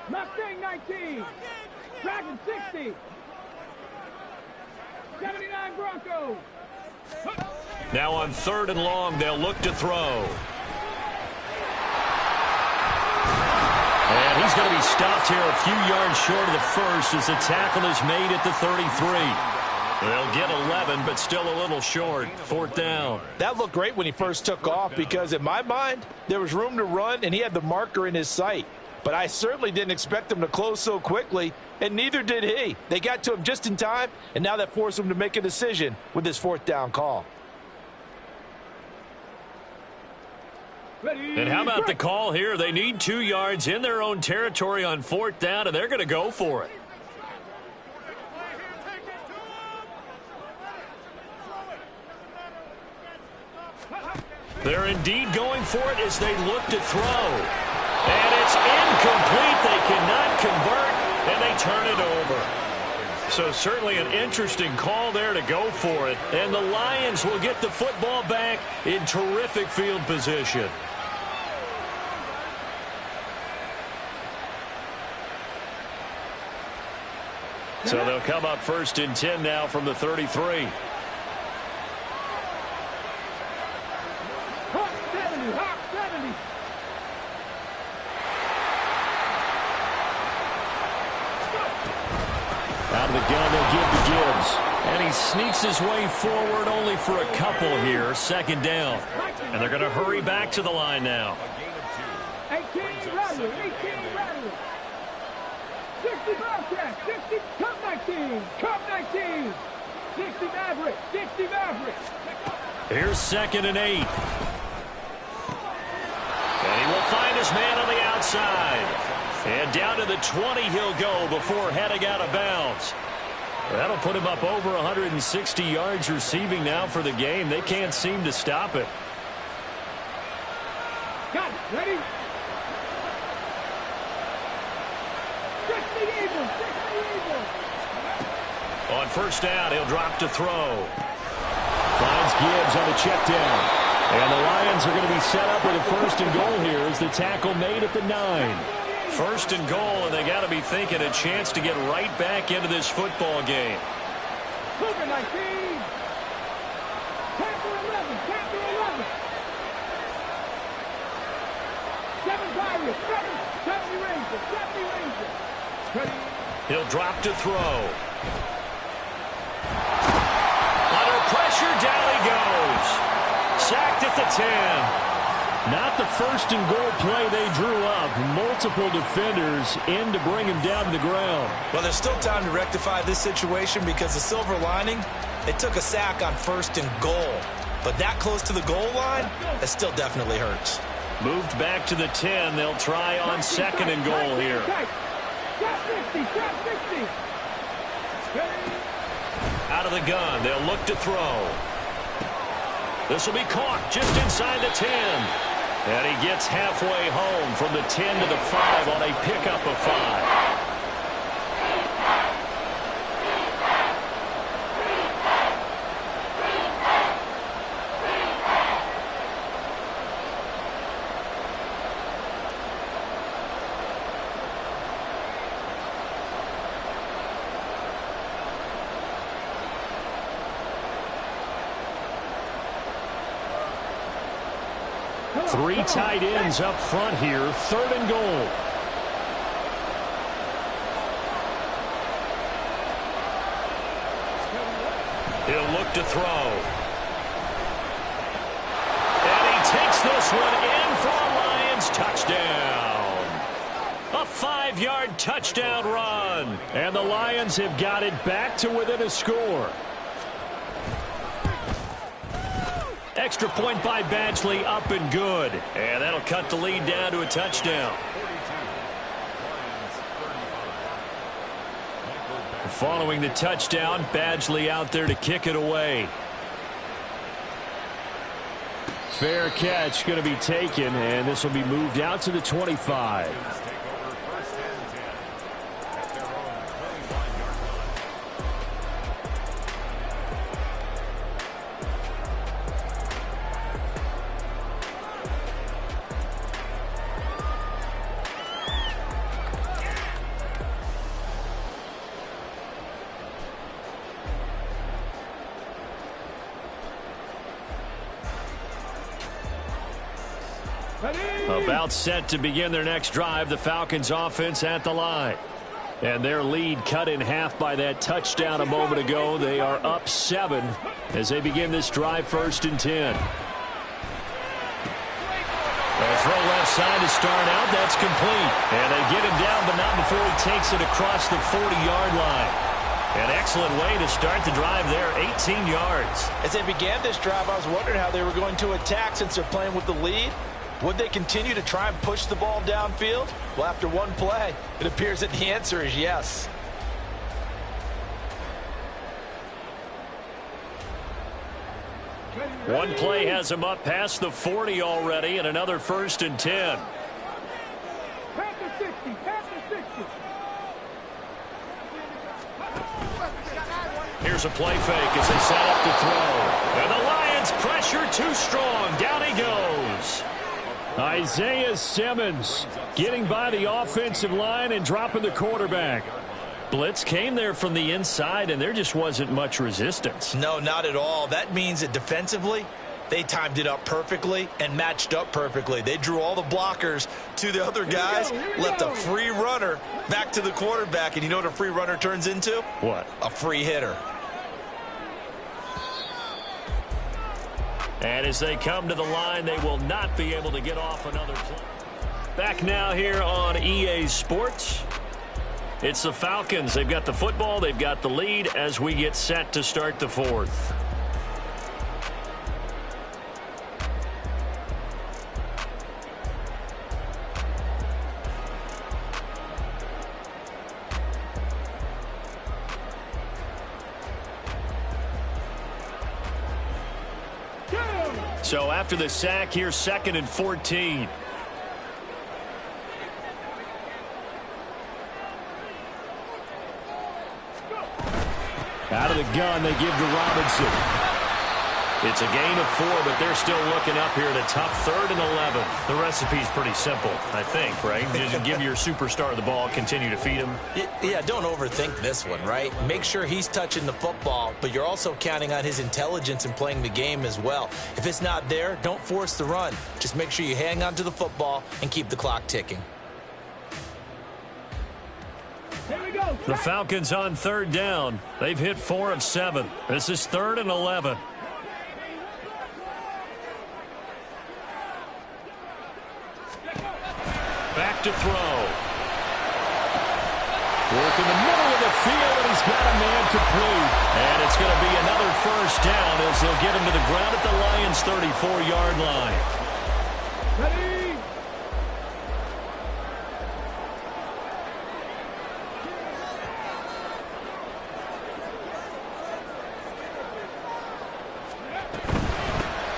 Mustang 19. Dragon 60. 79 Broncos. Now on 3rd and long, they'll look to throw. And he's going to be stopped here a few yards short of the first as the tackle is made at the 33. They'll get 11, but still a little short. 4th down. That looked great when he first took off because in my mind, there was room to run and he had the marker in his sight. But I certainly didn't expect him to close so quickly, and neither did he. They got to him just in time, and now that forced him to make a decision with this 4th down call. And how about the call here? They need 2 yards in their own territory on 4th down, and they're going to go for it. They're indeed going for it as they look to throw. And it's incomplete. They cannot convert, and they turn it over. So certainly an interesting call there to go for it. And the Lions will get the football back in terrific field position. So they'll come up 1st and 10 now from the 33. Hawk 70. Hawk 70. Out of the gun, they'll give to Gibbs. And he sneaks his way forward only for a couple here. 2nd down. And they're going to hurry back to the line now. 18 Rattler. 18 Rattler. 60 Bobcat. 60 Cup 19. Cup 19. 60 Maverick. 60 Maverick. Here's 2nd and 8. And he will find his man on the outside. And down to the 20 he'll go before heading out of bounds. That'll put him up over 160 yards receiving now for the game. They can't seem to stop it. Got it. Ready? 60 Eagles. 60 Eagles. On 1st down, he'll drop to throw. Finds Gibbs on the check down. And the Lions are going to be set up with a 1st and goal here as the tackle made at the 9. 1st and goal, and they got to be thinking a chance to get right back into this football game. Cougar 19. Panther 11. Panther 11. 7 Pirates. 70 Rangers. 70 Rangers. Ready? He'll drop to throw. Under pressure, down he goes. Sacked at the 10. Not the 1st and goal play they drew up. Multiple defenders in to bring him down to the ground. Well, there's still time to rectify this situation because the silver lining, they took a sack on 1st and goal. But that close to the goal line, it still definitely hurts. Moved back to the 10. They'll try on 2nd and goal here. Trap 60. Trap 60. Out of the gun. They'll look to throw. This will be caught just inside the 10. And he gets halfway home from the 10 to the 5 on a pickup of 5. Three tight ends up front here. 3rd and goal. He'll look to throw. And he takes this one in for a Lions touchdown. A 5-yard touchdown run. And the Lions have got it back to within a score. Extra point by Badgley, up and good. And that'll cut the lead down to a touchdown. Following the touchdown, Badgley out there to kick it away. Fair catch going to be taken, and this will be moved out to the 25. About set to begin their next drive, the Falcons offense at the line. And their lead cut in half by that touchdown a moment ago. They are up 7 as they begin this drive, 1st and 10. A throw left side to start out. That's complete. And they get him down, but not before he takes it across the 40-yard line. An excellent way to start the drive there, 18 yards. As they began this drive, I was wondering how they were going to attack since they're playing with the lead. Would they continue to try and push the ball downfield? Well, after one play, it appears that the answer is yes. One play has him up past the 40 already, and another 1st and 10. Past the 60, past the 60. Here's a play fake as they set up to throw. And the Lions pressure too strong. Down he goes. Isaiah Simmons getting by the offensive line and dropping the quarterback. Blitz came there from the inside, and there just wasn't much resistance. No, not at all. That means that defensively, they timed it up perfectly and matched up perfectly. They drew all the blockers to the other guys, left a free runner back to the quarterback, and you know what a free runner turns into? What? A free hitter. And as they come to the line, they will not be able to get off another play. Back now here on EA Sports. It's the Falcons. They've got the football. They've got the lead as we get set to start the 4th. So after the sack here, 2nd and 14. Out of the gun, they give to Robinson. It's a gain of 4, but they're still looking up here at a tough 3rd and 11. The recipe's pretty simple, I think, right? Just give your superstar the ball, continue to feed him. Yeah, don't overthink this one, right? Make sure he's touching the football, but you're also counting on his intelligence in playing the game as well. If it's not there, don't force the run. Just make sure you hang on to the football and keep the clock ticking. The Falcons on 3rd down. They've hit 4 of 7. This is 3rd and 11. Back to throw. Work in the middle of the field, and he's got a man complete. And it's going to be another 1st down as they'll get him to the ground at the Lions' 34-yard line. Ready?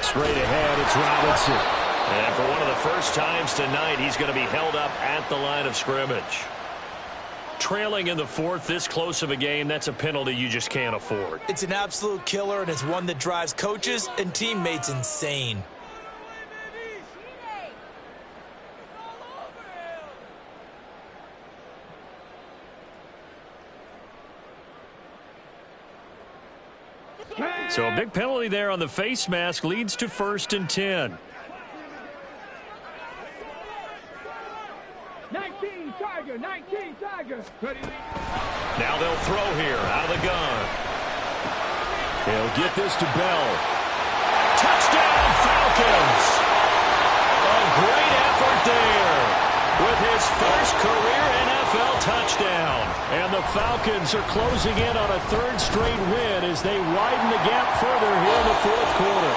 Straight ahead, it's Robinson. And for one of the first times tonight, he's going to be held up at the line of scrimmage. Trailing in the 4th, this close of a game, that's a penalty you just can't afford. It's an absolute killer, and it's one that drives coaches and teammates insane. So a big penalty there on the face mask leads to 1st and 10. Tiger, 19, Tiger. Ready. Now they'll throw here out of the gun. He'll get this to Bell. Touchdown, Falcons. A great effort there with his first career NFL touchdown. And the Falcons are closing in on a third straight win as they widen the gap further here in the fourth quarter.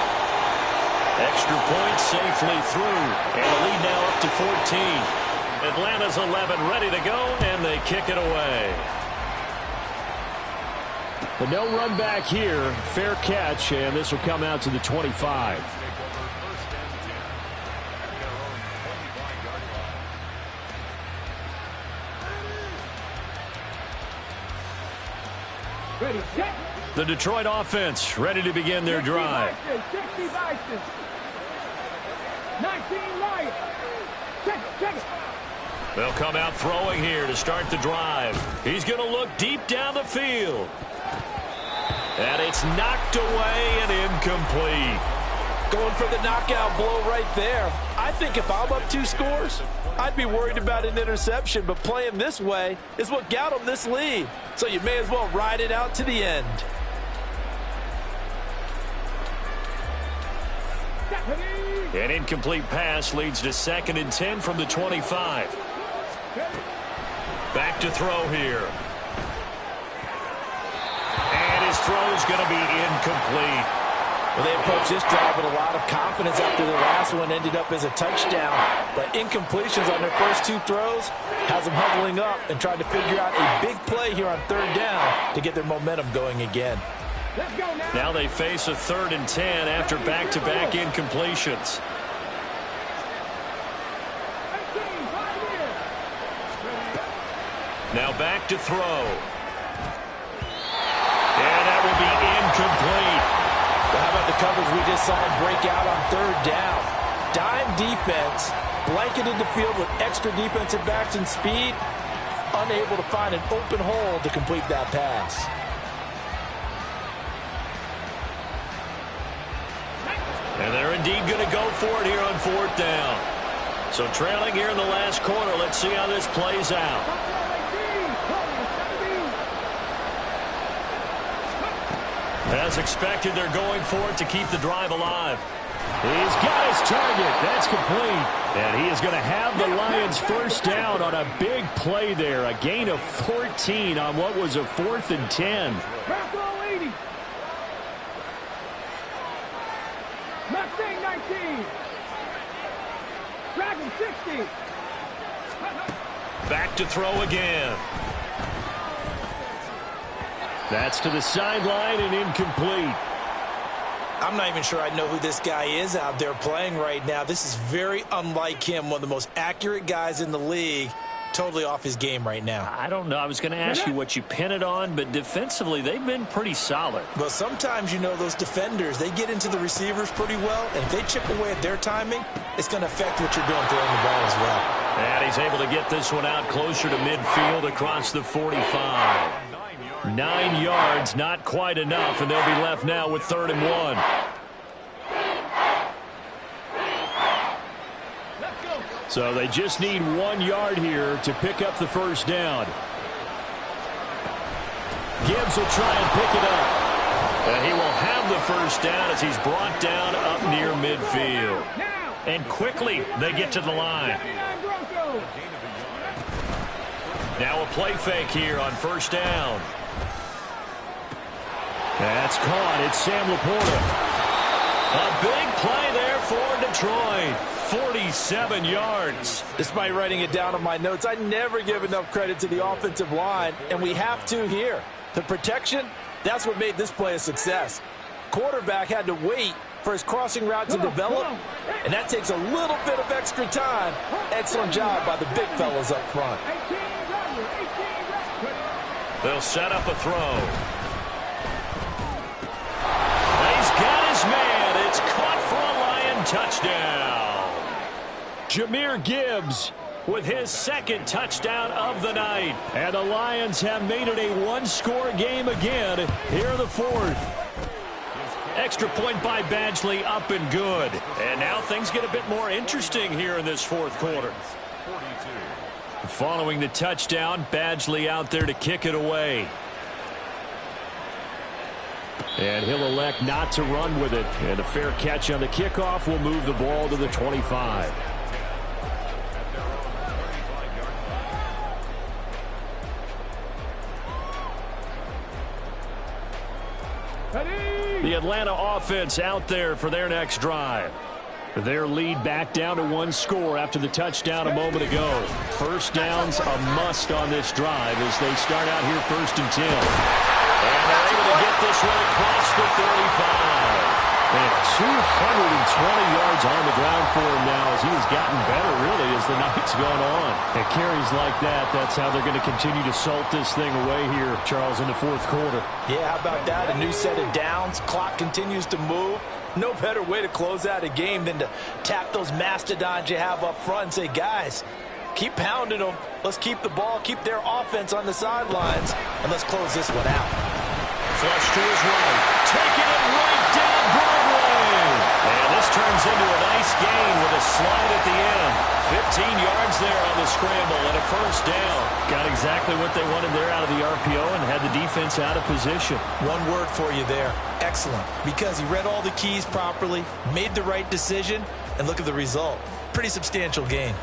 Extra point safely through. And the lead now up to 14. Atlanta's 11 ready to go, and they kick it away. But no run back here. Fair catch, and this will come out to the 25. Ready, set. The Detroit offense ready to begin their drive. 60 Bison. 19 Lions. Check it. They'll come out throwing here to start the drive. He's going to look deep down the field. And it's knocked away and incomplete. Going for the knockout blow right there. I think if I'm up 2 scores, I'd be worried about an interception, but playing this way is what got him this lead. So you may as well ride it out to the end. An incomplete pass leads to 2nd and 10 from the 25. Back to throw here. And his throw's going to be incomplete. Well, they approached this drive with a lot of confidence after their last one ended up as a touchdown. But incompletions on their first 2 throws has them huddling up and trying to figure out a big play here on 3rd down to get their momentum going again. Let's go now. Now they face a 3rd and 10 after back-to-back incompletions. Now back to throw. And that will be incomplete. Well, how about the coverage we just saw him break out on 3rd down? Dime defense, blanketed the field with extra defensive backs and speed, unable to find an open hole to complete that pass. And they're indeed going to go for it here on 4th down. So trailing here in the last quarter, let's see how this plays out. As expected, they're going for it to keep the drive alive. He's got his target. That's complete. And he is going to have the Lions first down on a big play there. A gain of 14 on what was a 4th and 10. Bravo 80. Mustang 19. Dragon 60. Back to throw again. That's to the sideline and incomplete. I'm not even sure I know who this guy is out there playing right now. This is very unlike him, one of the most accurate guys in the league. Totally off his game right now. I don't know. I was going to ask you what you pin it on, but defensively, they've been pretty solid. Well, sometimes, you know, those defenders, they get into the receivers pretty well, and if they chip away at their timing, it's going to affect what you're doing throwing the ball as well. And he's able to get this one out closer to midfield across the 45. 9 yards, not quite enough, and they'll be left now with 3rd and 1. So they just need 1 yard here to pick up the first down. Gibbs will try and pick it up. And he will have the first down as he's brought down up near midfield. And quickly they get to the line. Now a play fake here on 1st down. That's caught. It's Sam Laporta. A big play there for Detroit. 47 yards. Despite writing it down on my notes, I never give enough credit to the offensive line, and we have to here. The protection, that's what made this play a success. Quarterback had to wait for his crossing route to develop, and that takes a little bit of extra time. Excellent job by the big fellas up front. They'll set up a throw. He's got his man. It's caught for a Lion touchdown. Jahmyr Gibbs with his 2nd touchdown of the night. And the Lions have made it a 1-score game again here in the 4th. Extra point by Badgley, up and good. And now things get a bit more interesting here in this 4th quarter. Following the touchdown, Badgley out there to kick it away. And he'll elect not to run with it. And a fair catch on the kickoff will move the ball to the 25. The Atlanta offense out there for their next drive. Their lead back down to 1 score after the touchdown a moment ago. First down's a must on this drive as they start out here 1st and 10. And they're able to get this one across the 35. And 220 yards on the ground for him now as he has gotten better, really, as the night's gone on. And carries like that, that's how they're going to continue to salt this thing away here, Charles, in the 4th quarter. Yeah, how about that? A new set of downs. Clock continues to move. No better way to close out a game than to tap those mastodons you have up front and say, guys, keep pounding them. Let's keep the ball, keep their offense on the sidelines, and let's close this one out. Flush to his right. Taking it right down Broadway. And this turns into a nice gain with a slide at the end. 15 yards there on the scramble and a first down. Got exactly what they wanted there out of the RPO and had the defense out of position. One word for you there. Excellent. Because he read all the keys properly, made the right decision, and look at the result. Pretty substantial gain.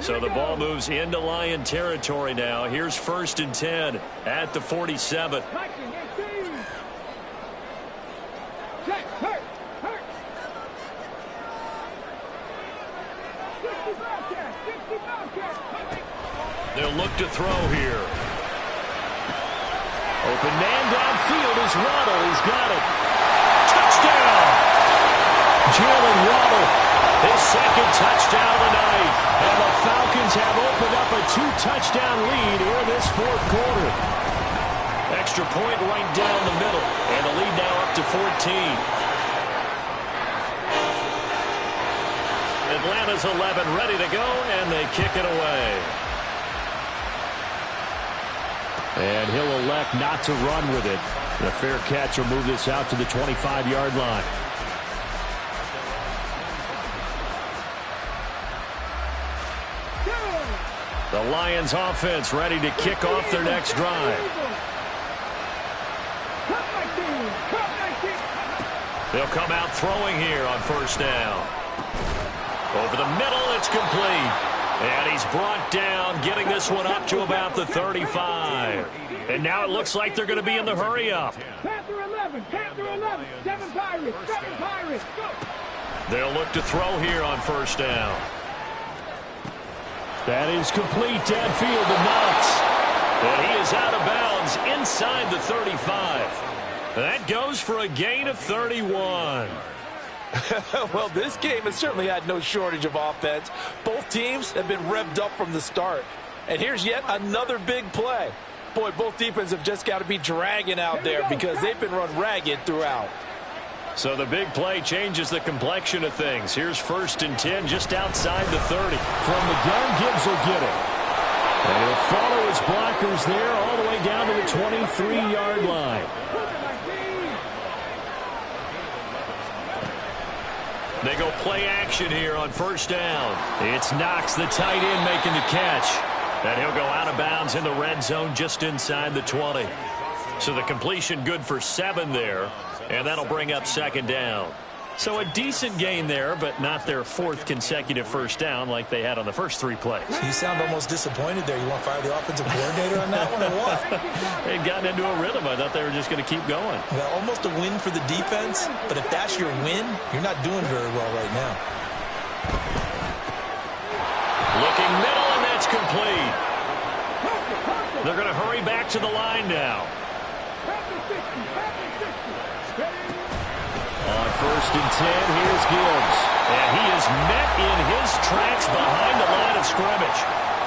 So the ball moves into Lion territory now. Here's 1st and 10 at the 47. They'll look to throw here. Open man downfield is Waddle. He's got it. Touchdown! Jalen Waddle, his 2nd touchdown of the night. And the Falcons have opened up a 2-touchdown lead here in this 4th quarter. Extra point right down the middle. And the lead now up to 14. Atlanta's 11 ready to go, and they kick it away. And he'll elect not to run with it. And a fair catch will move this out to the 25-yard line. The Lions offense ready to kick off their next drive. They'll come out throwing here on 1st down. Over the middle, it's complete. And he's brought down, getting this one up to about the 35. And now it looks like they're going to be in the hurry-up. Panther 11, 7 Pirates, 7 Pirates, go! They'll look to throw here on 1st down. That is complete downfield to Knox. And he is out of bounds inside the 35. That goes for a gain of 31. Well, this game has certainly had no shortage of offense. Both teams have been revved up from the start. And here's yet another big play. Boy, both defenses have just got to be dragging out there because they've been run ragged throughout. So the big play changes the complexion of things. Here's 1st and 10 just outside the 30. From the gun, Gibbs will get it. And he'll follow his blockers there all the way down to the 23-yard line. They go play action here on 1st down. It's Knox, the tight end, making the catch. And he'll go out of bounds in the red zone just inside the 20. So the completion good for 7 there. And that'll bring up 2nd down. So a decent gain there, but not their 4th consecutive 1st down like they had on the first 3 plays. You sound almost disappointed there. You want to fire the offensive coordinator on that one or what? They'd gotten into a rhythm. I thought they were just going to keep going. Well, almost a win for the defense, but if that's your win, you're not doing very well right now. Looking middle, and that's complete. They're going to hurry back to the line now. On 1st and 10, here's Gibbs. And he is met in his tracks behind the line of scrimmage.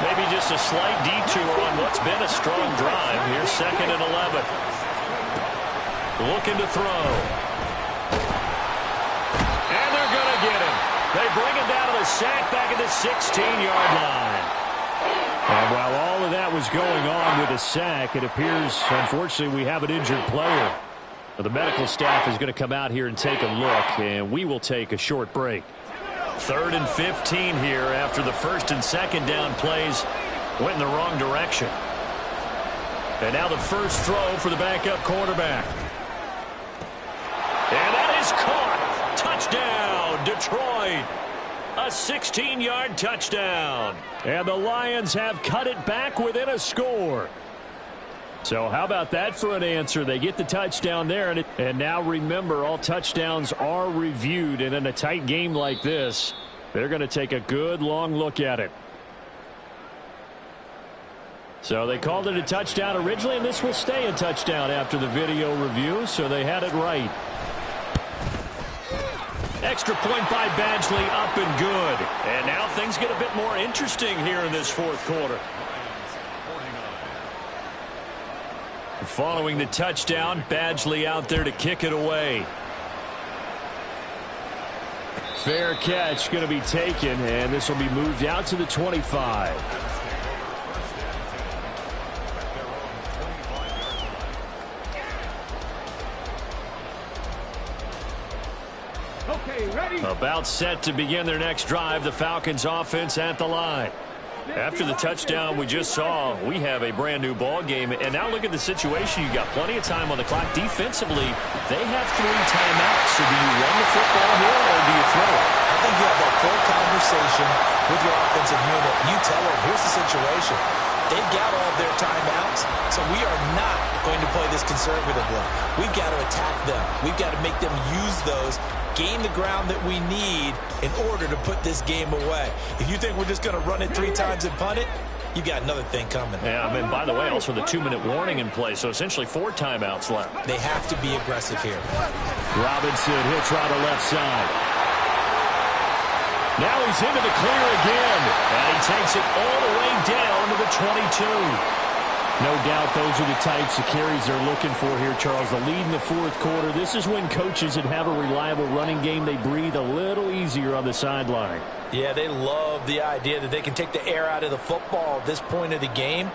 Maybe just a slight detour on what's been a strong drive. Here's 2nd and 11. Looking to throw. And they're going to get him. They bring him down to the sack back at the 16-yard line. And while all of that was going on with a sack, it appears, unfortunately, we have an injured player. Well, the medical staff is going to come out here and take a look, and we will take a short break. 3rd and 15 here after the 1st and 2nd down plays went in the wrong direction. And now the first throw for the backup quarterback. And that is caught. Touchdown, Detroit. A 16-yard touchdown. And the Lions have cut it back within a score. So how about that for an answer? They get the touchdown there. And now remember, all touchdowns are reviewed. And in a tight game like this, they're going to take a good long look at it. So they called it a touchdown originally, and this will stay a touchdown after the video review. So they had it right. Extra point by Badgley, up and good. And now things get a bit more interesting here in this 4th quarter. Following the touchdown, Badgley out there to kick it away. Fair catch going to be taken, and this will be moved out to the 25. Okay, ready? About set to begin their next drive, the Falcons offense at the line. After the touchdown we just saw, we have a brand new ball game. And now look at the situation. You got plenty of time on the clock. Defensively, they have 3 timeouts. So do you run the football here or do you throw it? I think you have that full conversation with your offensive unit. You tell them, here's the situation. They've got all their timeouts, so we are not going to play this conservatively. We've got to attack them. We've got to make them use those, gain the ground that we need in order to put this game away. If you think we're just going to run it 3 times and punt it, you got another thing coming. Yeah, I mean, by the way, also the 2-minute warning in play, so essentially 4 timeouts left. They have to be aggressive here. Robinson, he'll try the left side. Now he's into the clear again. And he takes it all the way down to the 22. No doubt those are the types of carries they're looking for here, Charles. The lead in the 4th quarter. This is when coaches that have a reliable running game, they breathe a little easier on the sideline. Yeah, they love the idea that they can take the air out of the football at this point of the game.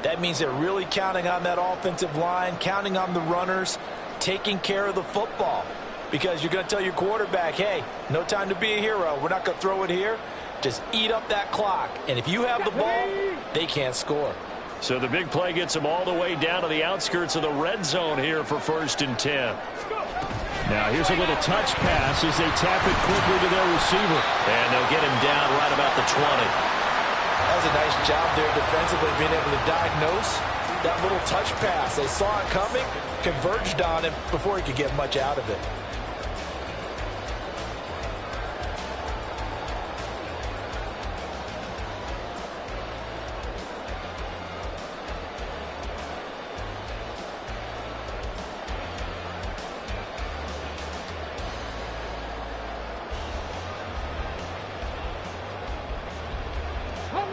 That means they're really counting on that offensive line, counting on the runners, taking care of the football. Because you're going to tell your quarterback, hey, no time to be a hero. We're not going to throw it here. Just eat up that clock. And if you have the ball, they can't score. So the big play gets them all the way down to the outskirts of the red zone here for 1st and 10. Now here's a little touch pass as they tap it quickly to their receiver. And they'll get him down right about the 20. That was a nice job there defensively, being able to diagnose that little touch pass. They saw it coming, converged on him before he could get much out of it.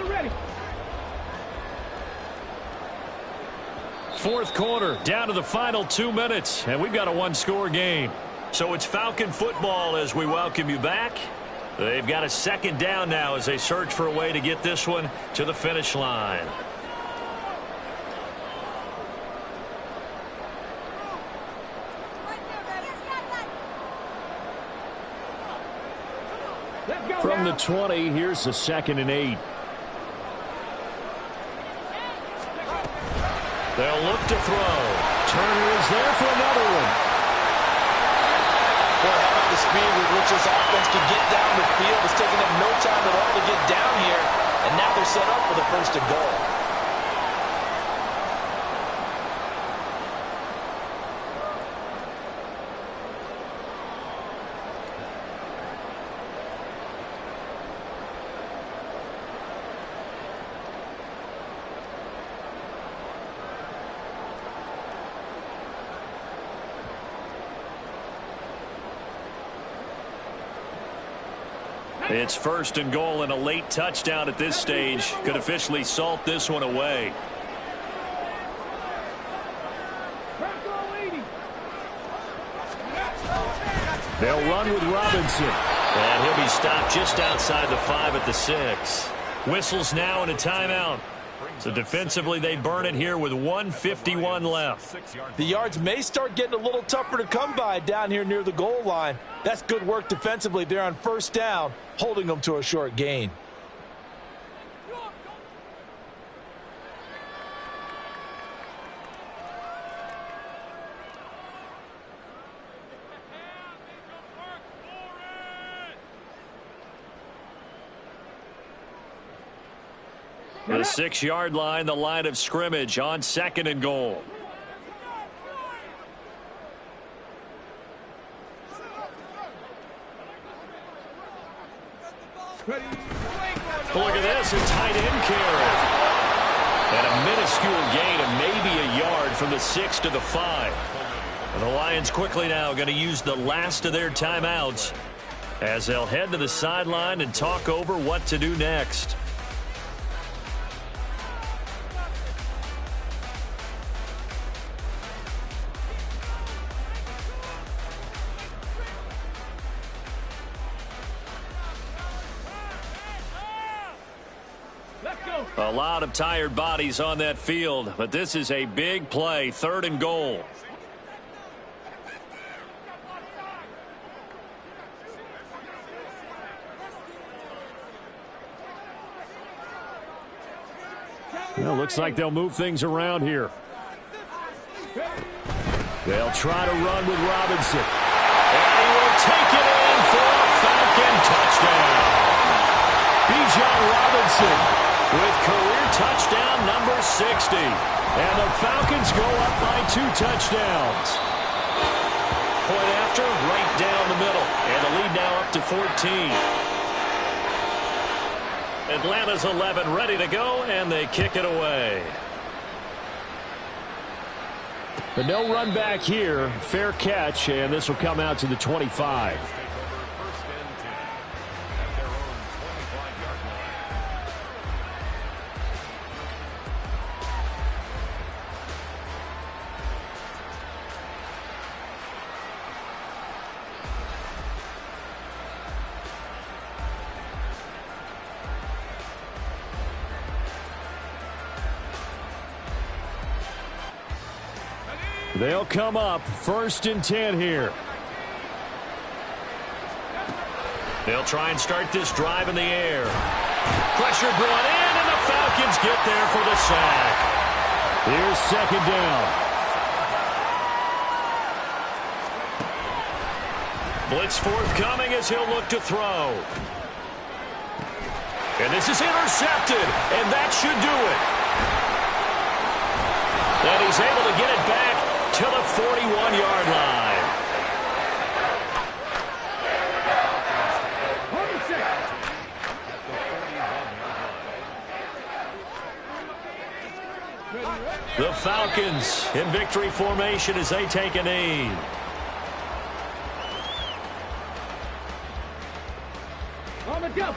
Ready. 4th quarter, down to the final 2 minutes, and we've got a 1-score game. So it's Falcon football as we welcome you back. They've got a 2nd down now as they search for a way to get this one to the finish line. From the 20, here's the 2nd and 8. They'll look to throw. Turner is there for another one. Boy, how about the speed with which this offense can get down the field? It's taking them no time at all to get down here, and now they're set up for the 1st and goal. It's 1st and goal, and a late touchdown at this stage could officially salt this one away. They'll run with Robinson. And he'll be stopped just outside the 5 at the 6. Whistles now and a timeout. So defensively, they burn it here with 1:51 left. The yards may start getting a little tougher to come by down here near the goal line. That's good work defensively there on first down, holding them to a short gain. The 6-yard line, the line of scrimmage on 2nd and goal. Look at this, a tight end carry. And a minuscule gain of maybe a yard from the 6 to the 5. The Lions quickly now going to use the last of their timeouts as they'll head to the sideline and talk over what to do next. A lot of tired bodies on that field, but this is a big play, 3rd and goal. Well, looks like they'll move things around here. They'll try to run with Robinson. And he will take it in for a Falcon touchdown. Bijan Robinson with career touchdown number 60. And the Falcons go up by 2 touchdowns. Point after, right down the middle. And the lead now up to 14. Atlanta's 11 ready to go, and they kick it away. But no run back here. Fair catch, and this will come out to the 25. They'll come up 1st and 10 here. They'll try and start this drive in the air. Pressure brought in, and the Falcons get there for the sack. Here's 2nd down. Blitz forthcoming as he'll look to throw. And this is intercepted, and that should do it. And he's able to get it back to the 41-yard line. The Falcons in victory formation as they take a knee. On the jump.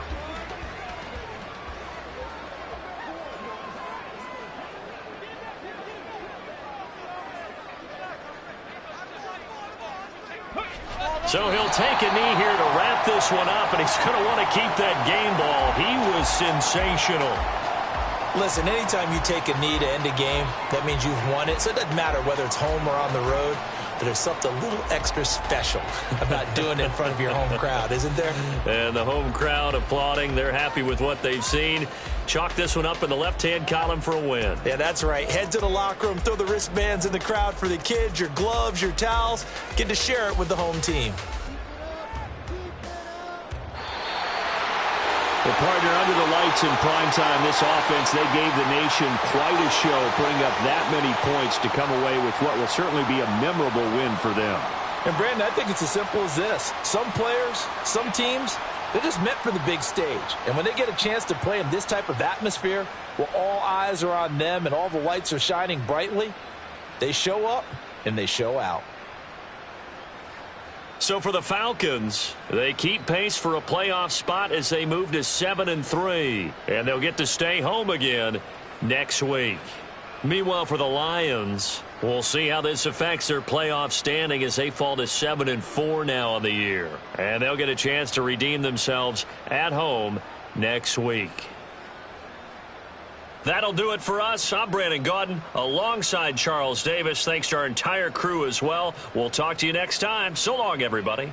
So he'll take a knee here to wrap this one up, and he's going to want to keep that game ball. He was sensational. Listen, anytime you take a knee to end a game, that means you've won it. So it doesn't matter whether it's home or on the road. But there's something a little extra special about doing it in front of your home crowd, isn't there? And the home crowd applauding. They're happy with what they've seen. Chalk this one up in the left-hand column for a win. Yeah, that's right. Head to the locker room, throw the wristbands in the crowd for the kids, your gloves, your towels. Get to share it with the home team. Well, partner, under the lights in primetime, this offense, they gave the nation quite a show, putting up that many points to come away with what will certainly be a memorable win for them. And, Brandon, I think it's as simple as this. Some players, some teams, they're just meant for the big stage. And when they get a chance to play in this type of atmosphere, where all eyes are on them and all the lights are shining brightly, they show up and they show out. So for the Falcons, they keep pace for a playoff spot as they move to 7-3. And they'll get to stay home again next week. Meanwhile, for the Lions, we'll see how this affects their playoff standing as they fall to 7-4 now on the year. And they'll get a chance to redeem themselves at home next week. That'll do it for us. I'm Brandon Gaudin alongside Charles Davis. Thanks to our entire crew as well. We'll talk to you next time. So long, everybody.